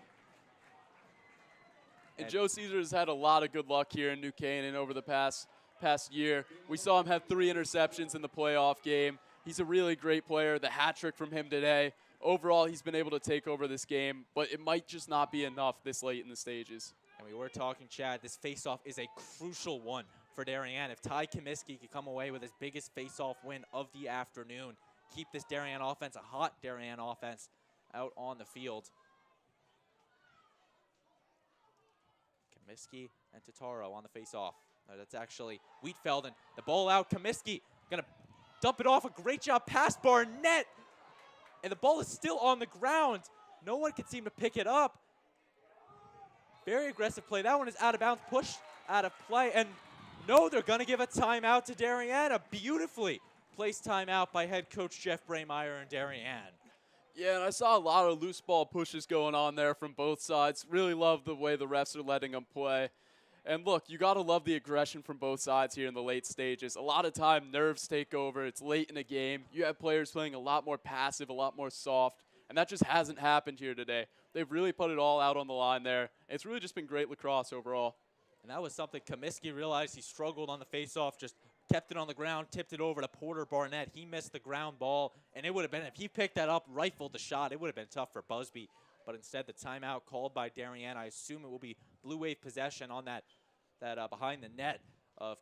And Joe Caesar has had a lot of good luck here in New Canaan over the past year. We saw him have 3 interceptions in the playoff game. He's a really great player. The hat trick from him today. Overall, he's been able to take over this game, but it might just not be enough this late in the stages. And we were talking, Chad, this faceoff is a crucial one for Darien. If Ty Comiskey could come away with his biggest faceoff win of the afternoon, keep this Darien offense, a hot Darien offense, out on the field. Comiskey and Totaro on the faceoff. No, that's actually Wheatfeld, and the ball out. Comiskey gonna dump it off. A great job past Barnett. And the ball is still on the ground. No one can seem to pick it up. Very aggressive play. That one is out of bounds, pushed out of play. And no, they're going to give a timeout to Darien. A beautifully placed timeout by head coach Jeff Braymeyer and Darien. Yeah, and I saw a lot of loose ball pushes going on there from both sides. Really love the way the refs are letting them play. And look, you got to love the aggression from both sides here in the late stages. A lot of time, nerves take over. It's late in a game. You have players playing a lot more passive, a lot more soft, and that just hasn't happened here today. They've really put it all out on the line there. It's really just been great lacrosse overall. And that was something Comiskey realized. He struggled on the faceoff, just kept it on the ground, tipped it over to Porter Barnett. He missed the ground ball, and it would have been, if he picked that up, rifled the shot, it would have been tough for Busby. But instead, the timeout called by Darien. I assume it will be Blue Wave possession on that behind the net of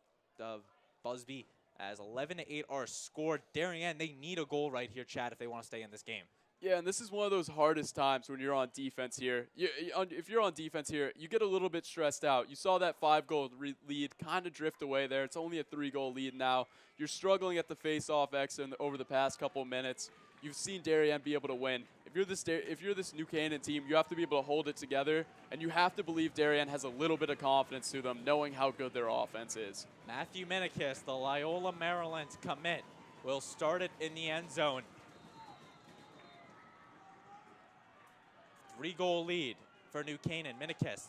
Busby, as 11-8 are scored. Darien, they need a goal right here, Chad, if they want to stay in this game. Yeah, and this is one of those hardest times when you're on defense here. If you're on defense here, you get a little bit stressed out. You saw that 5-goal lead kind of drift away there. It's only a 3-goal lead now. You're struggling at the face-off X over the past couple of minutes. You've seen Darien be able to win. If you're this New Canaan team, you have to be able to hold it together, and you have to believe Darien has a little bit of confidence to them, knowing how good their offense is. Matthew Minikis, the Loyola, Maryland commit, will start it in the end zone. 3-goal lead for New Canaan. Minikis.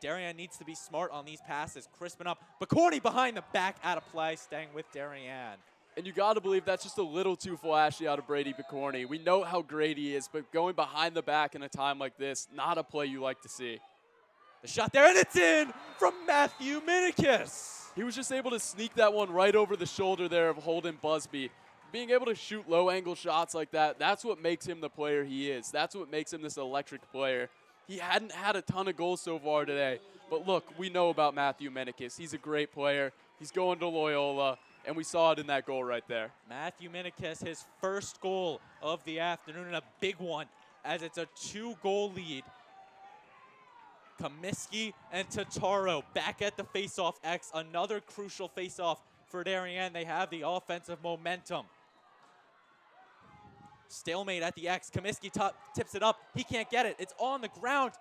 Darien needs to be smart on these passes, crisping up. Bacorny behind the back, out of play, staying with Darien. And you got to believe that's just a little too flashy out of Brady Bacorny. We know how great he is, but going behind the back in a time like this, not a play you like to see. The shot there, and it's in from Matthew Minikis. He was just able to sneak that one right over the shoulder there of Holden Busby. Being able to shoot low-angle shots like that, that's what makes him the player he is. That's what makes him this electric player. He hadn't had a ton of goals so far today, but look, we know about Matthew Minikis. He's a great player. He's going to Loyola. And we saw it in that goal right there. Matthew Minikis, his first goal of the afternoon, and a big one, as it's a 2-goal lead. Comiskey and Totaro back at the faceoff X. Another crucial faceoff for Darien. They have the offensive momentum. Stalemate at the X. Comiskey tips it up. He can't get it. It's on the ground.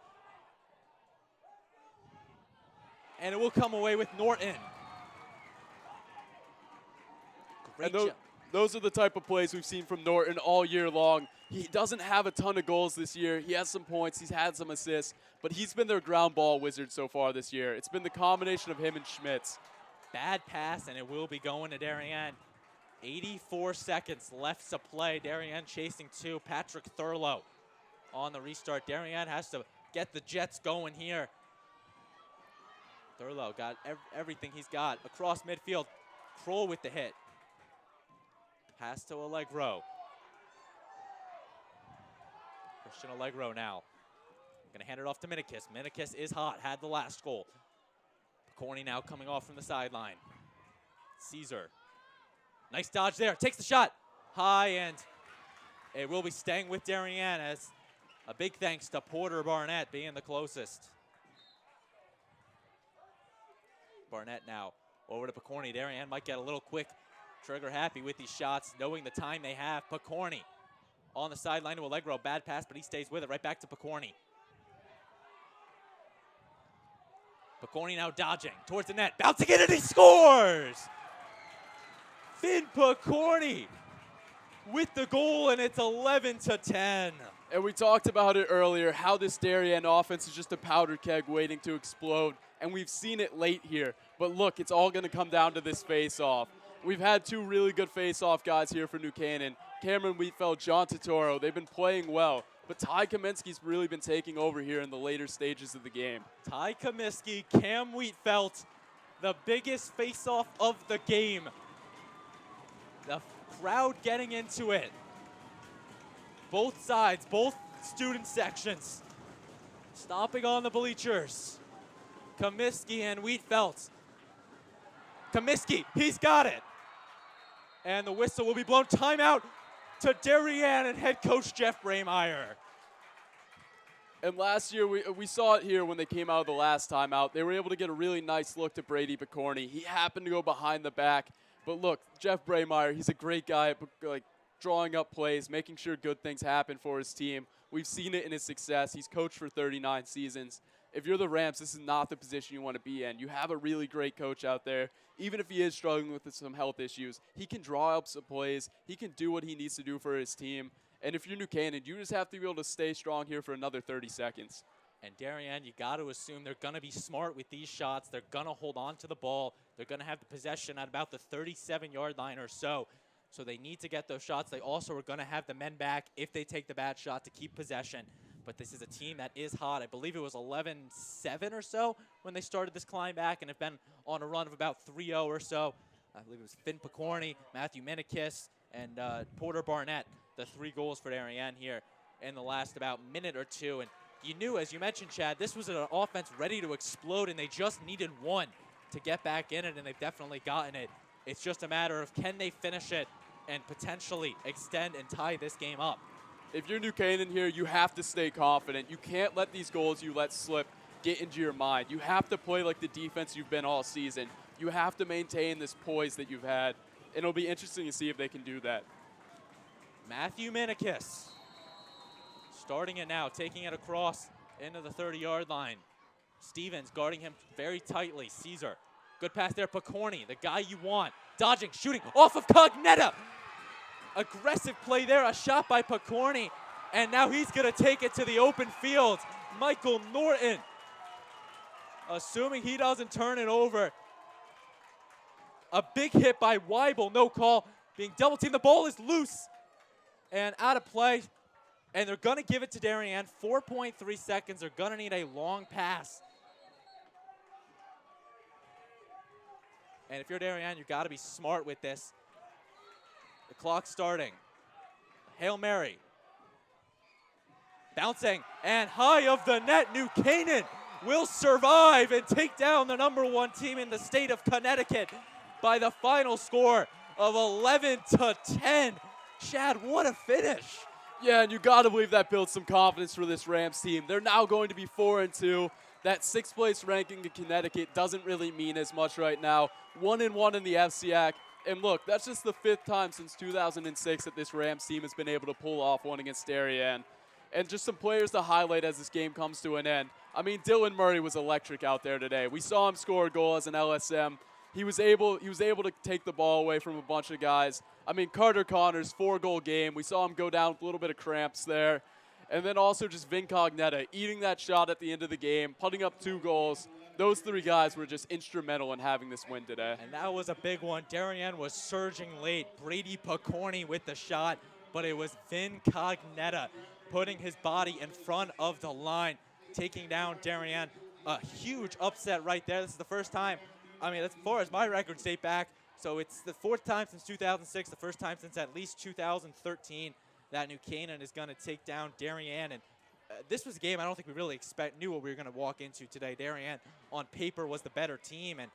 And it will come away with Norton. And those are the type of plays we've seen from Norton all year long. He doesn't have a ton of goals this year. He has some points. He's had some assists. But he's been their ground ball wizard so far this year. It's been the combination of him and Schmitz. Bad pass, and it will be going to Darien. 84 seconds left to play. Darien chasing 2. Patrick Thurlow on the restart. Darien has to get the Jets going here. Thurlow got everything he's got. Across midfield. Kroll with the hit. Pass to Allegro. Christian Allegro now. Going to hand it off to Minikis. Minikis is hot, had the last goal. Corny now coming off from the sideline. Caesar. Nice dodge there. Takes the shot. High, and it will be staying with Darien, as a big thanks to Porter Barnett being the closest. Barnett now over to Picorni. Darien might get a little quick. Trigger happy with these shots, knowing the time they have. Picorni on the sideline to Allegro. Bad pass, but he stays with it. Right back to Picorni. Picorni now dodging towards the net. Bouncing in, and he scores! Finn Picorni with the goal, and it's 11-10. And we talked about it earlier, how this Darien offense is just a powder keg waiting to explode. And we've seen it late here. But look, it's all going to come down to this face-off. We've had 2 really good face-off guys here for New Canaan. Cameron Wheatfeld, John Totoro. They've been playing well. but Ty Kaminsky's really been taking over here in the later stages of the game. Ty Comiskey, Cam Wheatfelt, the biggest face-off of the game. The crowd getting into it. Both sides, both student sections, stomping on the bleachers. Comiskey and Wheatfelt. Comiskey, he's got it. And the whistle will be blown. Timeout to Darien and head coach Jeff Braymeyer. And last year, we saw it here when they came out of the last timeout. They were able to get a really nice look to Brady Picorni. He happened to go behind the back. But look, Jeff Braymeyer, he's a great guy at drawing up plays, making sure good things happen for his team. We've seen it in his success. He's coached for 39 seasons. If you're the Rams, this is not the position you want to be in. You have a really great coach out there. Even if he is struggling with some health issues, he can draw up some plays. He can do what he needs to do for his team. And if you're New Canaan, you just have to be able to stay strong here for another 30 seconds. And Darien, you got to assume they're going to be smart with these shots. They're going to hold on to the ball. They're going to have the possession at about the 37-yard line or so. So they need to get those shots. They also are going to have the men back if they take the bad shot to keep possession. But this is a team that is hot. I believe it was 11-7 or so when they started this climb back and have been on a run of about 3-0 or so. I believe it was Finn Picorni, Matthew Minikis, and Porter Barnett, the 3 goals for Darien here in the last about minute or two. And you knew, as you mentioned, Chad, this was an offense ready to explode, and they just needed one to get back in it, and they've definitely gotten it. It's just a matter of can they finish it and potentially extend and tie this game up. If you're New Canaan here, you have to stay confident. You can't let these goals you let slip get into your mind. You have to play like the defense you've been all season. You have to maintain this poise that you've had, and it'll be interesting to see if they can do that. Matthew Minikis starting it now, taking it across into the 30-yard line. Stevens guarding him very tightly. Caesar, good pass there. Picorni, the guy you want. Dodging, shooting off of Cognetta. Aggressive play there, a shot by Picorni. And now he's going to take it to the open field. Michael Norton, assuming he doesn't turn it over. A big hit by Weibel, no call. Being double teamed, the ball is loose and out of play. And they're going to give it to Darien. 4.3 seconds. They're going to need a long pass. And if you're Darien, you've got to be smart with this. The clock's starting. Hail Mary. Bouncing and high of the net. New Canaan will survive and take down the #1 team in the state of Connecticut by the final score of 11-10. Chad, what a finish. Yeah, and you got to believe that builds some confidence for this Rams team. They're now going to be 4-2. That 6th place ranking in Connecticut doesn't really mean as much right now. 1-1 in the FCIAC. And look, that's just the 5th time since 2006 that this Rams team has been able to pull off one against Darien. And just some players to highlight as this game comes to an end. I mean, Dylan Murray was electric out there today. We saw him score a goal as an LSM. He was able to take the ball away from a bunch of guys. I mean, Carter Connors, 4-goal game. We saw him go down with a little bit of cramps there. And then also just Vin Cognetta eating that shot at the end of the game, putting up 2 goals. Those 3 guys were just instrumental in having this win today. And that was a big one. Darien was surging late. Brady Picorni with the shot, but it was Vin Cognetta putting his body in front of the line, taking down Darien. A huge upset right there. This is the first time, I mean, as far as my records date back, so it's the 4th time since 2006, the first time since at least 2013 that New Canaan is going to take down Darien. And this was a game I don't think we really knew what we were going to walk into today. Darien, on paper, was the better team, and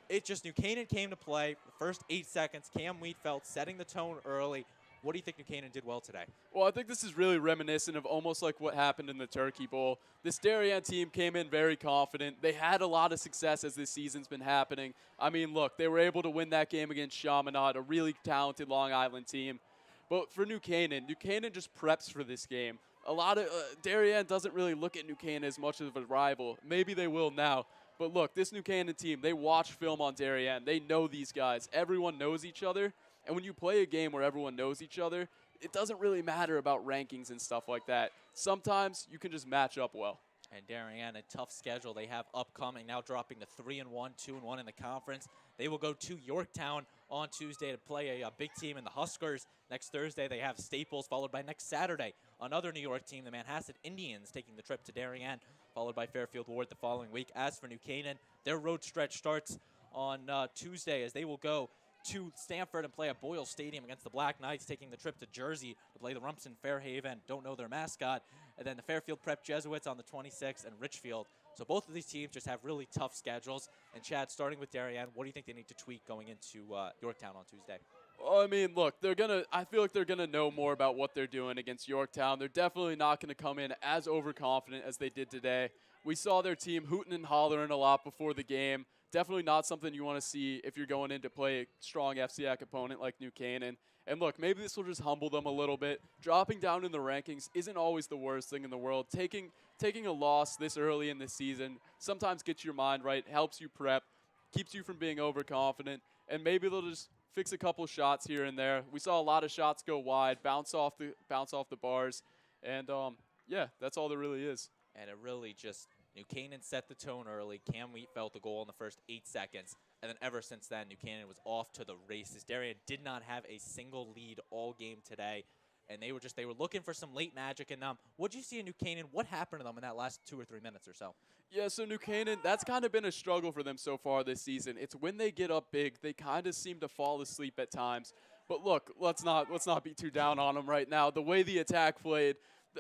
it just New Canaan came to play. The first 8 seconds, Cam Wheatfelt setting the tone early. What do you think New Canaan did well today? Well, I think this is really reminiscent of almost like what happened in the Turkey Bowl. This Darien team came in very confident. They had a lot of success as this season's been happening. I mean, look, they were able to win that game against Chaminade, a really talented Long Island team. But for New Canaan just preps for this game. A lot of Darien doesn't really look at New Canaan as much of a rival. Maybe they will now. But look, this New Canaan team, they watch film on Darien. They know these guys. Everyone knows each other. And when you play a game where everyone knows each other, it doesn't really matter about rankings and stuff like that. Sometimes you can just match up well. And Darien, a tough schedule they have upcoming, now dropping to 3-1, 2-1 in the conference. They will go to Yorktown on Tuesday to play a big team in the Huskers. Next Thursday, they have Staples, followed by next Saturday, another New York team, the Manhasset Indians, taking the trip to Darien, followed by Fairfield Ward the following week. As for New Canaan, their road stretch starts on Tuesday as they will go to Stamford and play at Boyle Stadium against the Black Knights, taking the trip to Jersey to play the Rumson Fairhaven, don't know their mascot, and then the Fairfield Prep Jesuits on the 26th and Richfield. So both of these teams just have really tough schedules. And Chad, starting with Darien, what do you think they need to tweak going into Yorktown on Tuesday? Well, I mean, look, I feel like they're going to know more about what they're doing against Yorktown. They're definitely not going to come in as overconfident as they did today. We saw their team hooting and hollering a lot before the game. Definitely not something you want to see if you're going in to play a strong FCIAC opponent like New Canaan. And look, maybe this will just humble them a little bit. Dropping down in the rankings isn't always the worst thing in the world. Taking a loss this early in the season sometimes gets your mind right, helps you prep, keeps you from being overconfident, and maybe they'll just fix a couple shots here and there. We saw a lot of shots go wide, bounce off the bars, and yeah, that's all there really is. And it really just, New Canaan set the tone early. Cam Wheat felt the goal in the first 8 seconds. And then ever since then, New Canaan was off to the races. Darien did not have a single lead all game today. And they were looking for some late magic in them. What did you see in New Canaan? What happened to them in that last 2 or 3 minutes or so? Yeah, so New Canaan, that's kind of been a struggle for them so far this season. It's when they get up big, they kind of seem to fall asleep at times. But look, let's not be too down on them right now. The way the attack played,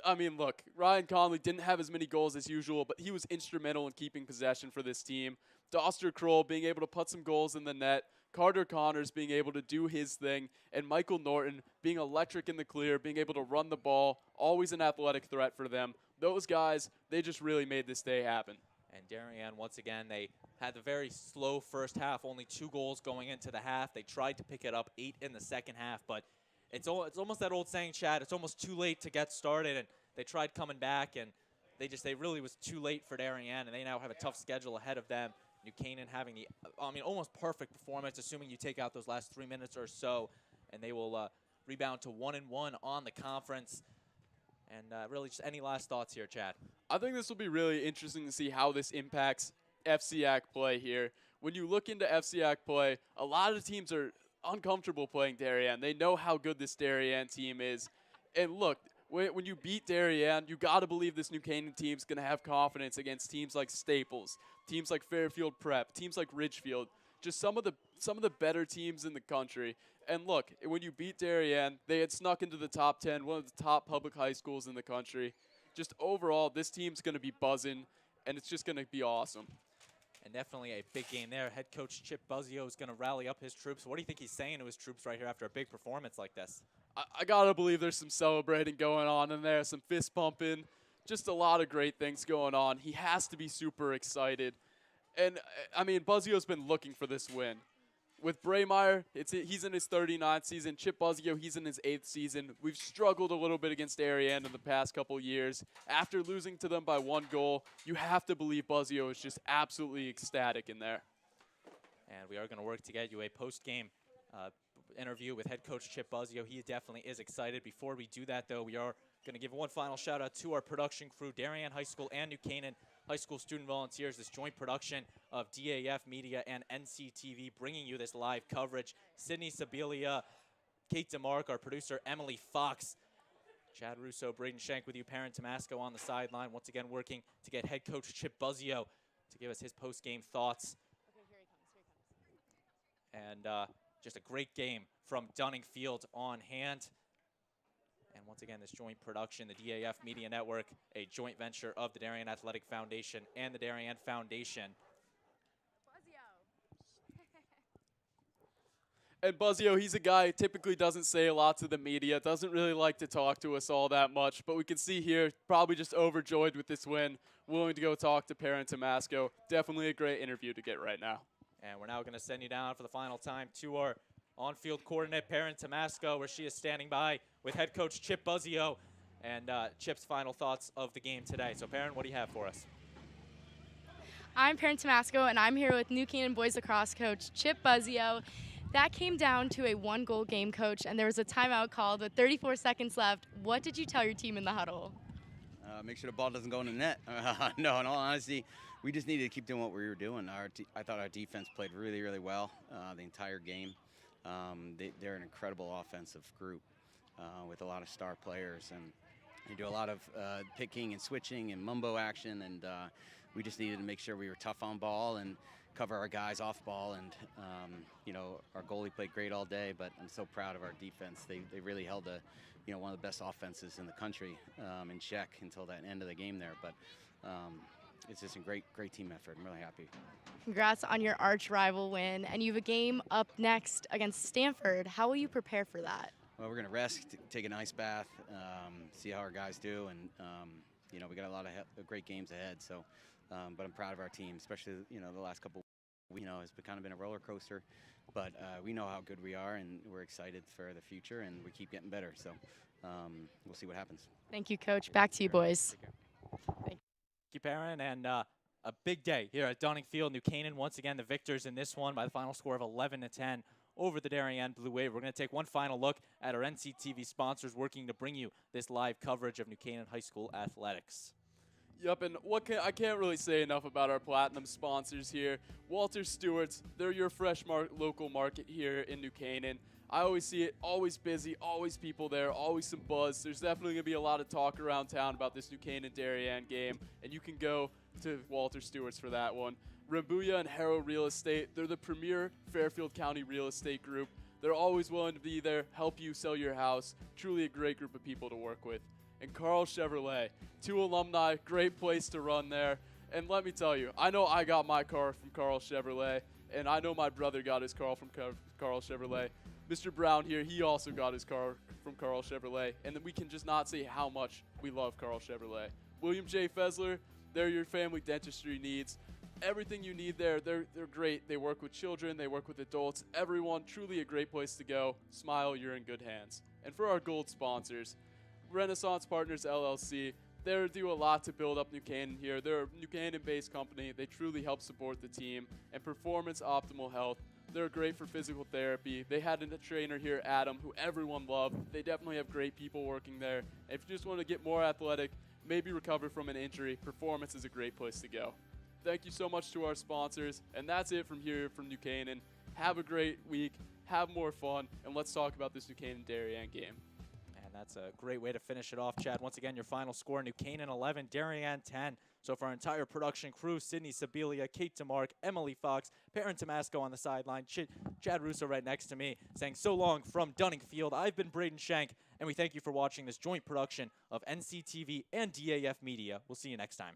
I mean, look, Ryan Conley didn't have as many goals as usual, but he was instrumental in keeping possession for this team. Doster Kroll being able to put some goals in the net, Carter Connors being able to do his thing, and Michael Norton being electric in the clear, being able to run the ball, always an athletic threat for them. Those guys, they just really made this day happen. And Darien, once again, they had a very slow first half, only 2 goals going into the half. They tried to pick it up 8 in the second half, but it's almost that old saying, Chad, it's almost too late to get started, and they tried coming back, and they really was too late for Darien, and they now have a tough schedule ahead of them. New Canaan having the, almost perfect performance, assuming you take out those last 3 minutes or so, and they will rebound to 1-1 on the conference. And really, just any last thoughts here, Chad? I think this will be really interesting to see how this impacts FCIAC play here. When you look into FCIAC play, a lot of teams are uncomfortable playing Darien. They know how good this Darien team is. And look, when you beat Darien, you got to believe this New Canaan team's going to have confidence against teams like Staples, teams like Fairfield Prep, teams like Ridgefield, just some of the better teams in the country. And look, when you beat Darien, they had snuck into the top 10, one of the top public high schools in the country. Just overall, this team's going to be buzzing, and it's just going to be awesome. And definitely a big game there. Head coach Chip Buzzio is going to rally up his troops. What do you think he's saying to his troops right here after a big performance like this? I got to believe there's some celebrating going on in there, some fist pumping, just a lot of great things going on. He has to be super excited. And, I mean, Buzzio's been looking for this win. With Braymeyer, he's in his 39th season. Chip Buzzio, he's in his 8th season. We've struggled a little bit against Darien in the past couple years. After losing to them by 1 goal, you have to believe Buzzio is just absolutely ecstatic in there. And we are going to work to get you a post-game interview with head coach Chip Buzzio. He definitely is excited. Before we do that, though, we are going to give one final shout-out to our production crew, Darien High School and New Canaan High School student volunteers, this joint production of DAF Media and NCTV, bringing you this live coverage. Sydney Sibilia, Kate DeMark, our producer, Emily Fox, Chad Russo, Braden Shank with you, Perrin Tomasco on the sideline, once again working to get head coach Chip Buzzio to give us his post-game thoughts. Okay, here he comes. And just a great game from Dunning Field on hand. And once again, this joint production, the DAF Media Network, a joint venture of the Darien Athletic Foundation and the Darien Foundation. And Buzzio, he's a guy who typically doesn't say a lot to the media, doesn't really like to talk to us all that much, but we can see here, probably just overjoyed with this win, willing to go talk to Perrin Tomasco. Definitely a great interview to get right now. And we're now going to send you down for the final time to our on-field coordinate, Perrin Tomasco, where she is standing by with head coach Chip Buzzio and Chip's final thoughts of the game today. So, Perrin, what do you have for us? I'm Perrin Tomasco, and I'm here with New Canaan boys lacrosse coach Chip Buzzio. That came down to a 1-goal game, coach, and there was a timeout called with 34 seconds left. What did you tell your team in the huddle? make sure the ball doesn't go in the net. No, in all honesty, we just needed to keep doing what we were doing. I thought our defense played really, really well the entire game. They're an incredible offensive group with a lot of star players, and they do a lot of picking and switching and mumbo action, and we just needed to make sure we were tough on ball and cover our guys off ball. And you know, our goalie played great all day, but I'm so proud of our defense. They really held one of the best offenses in the country in check until that end of the game there. But it's just a great team effort. I'm really happy. Congrats on your arch rival win, and you have a game up next against Stanford. How will you prepare for that? Well, we're going to rest, take an ice bath, see how our guys do, and you know, we got a lot of great games ahead. So, but I'm proud of our team, especially the last couple. It's kind of been a roller coaster, but we know how good we are, and we're excited for the future, and we keep getting better. So we'll see what happens. Thank you, Coach. Back to you, boys. Thank you, Perrin, and a big day here at Dunning Field. New Canaan once again the victors in this one by the final score of 11-10 over the Darien Blue Wave. We're going to take one final look at our NCTV sponsors working to bring you this live coverage of New Canaan High School athletics. Yep, and I can't really say enough about our platinum sponsors here. Walter Stewart's, they're your fresh local market here in New Canaan. I always see it, always busy, always people there, always some buzz. There's definitely going to be a lot of talk around town about this New Canaan-Darien game, and you can go to Walter Stewart's for that one. Rambuya and Harrow Real Estate, they're the premier Fairfield County real estate group. They're always willing to be there, help you sell your house. Truly a great group of people to work with. And Carl Chevrolet, 2 alumni, great place to run there. And let me tell you, I know I got my car from Carl Chevrolet, and I know my brother got his car from Carl Chevrolet. Mr. Brown here, he also got his car from Carl Chevrolet, and then we can just not say how much we love Carl Chevrolet. William J. Fessler, they're your family dentistry needs. Everything you need there, they're great. They work with children, they work with adults, everyone, truly a great place to go. Smile, you're in good hands. And for our gold sponsors, Renaissance Partners LLC, they do a lot to build up New Canaan here. They're a New Canaan-based company. They truly help support the team. And Performance Optimal Health, they're great for physical therapy. They had a trainer here, Adam, who everyone loved. They definitely have great people working there. And if you just want to get more athletic, maybe recover from an injury, Performance is a great place to go. Thank you so much to our sponsors. And that's it from here from New Canaan. Have a great week. Have more fun. And let's talk about this New Canaan-Darien game. That's a great way to finish it off, Chad. Once again, your final score, New Canaan 11, Darien 10. So for our entire production crew, Sydney Sibilia, Kate DeMark, Emily Fox, Perrin Tomasco on the sideline, Chad Russo right next to me, saying so long from Dunning Field. I've been Braden Shank, and we thank you for watching this joint production of NCTV and DAF Media. We'll see you next time.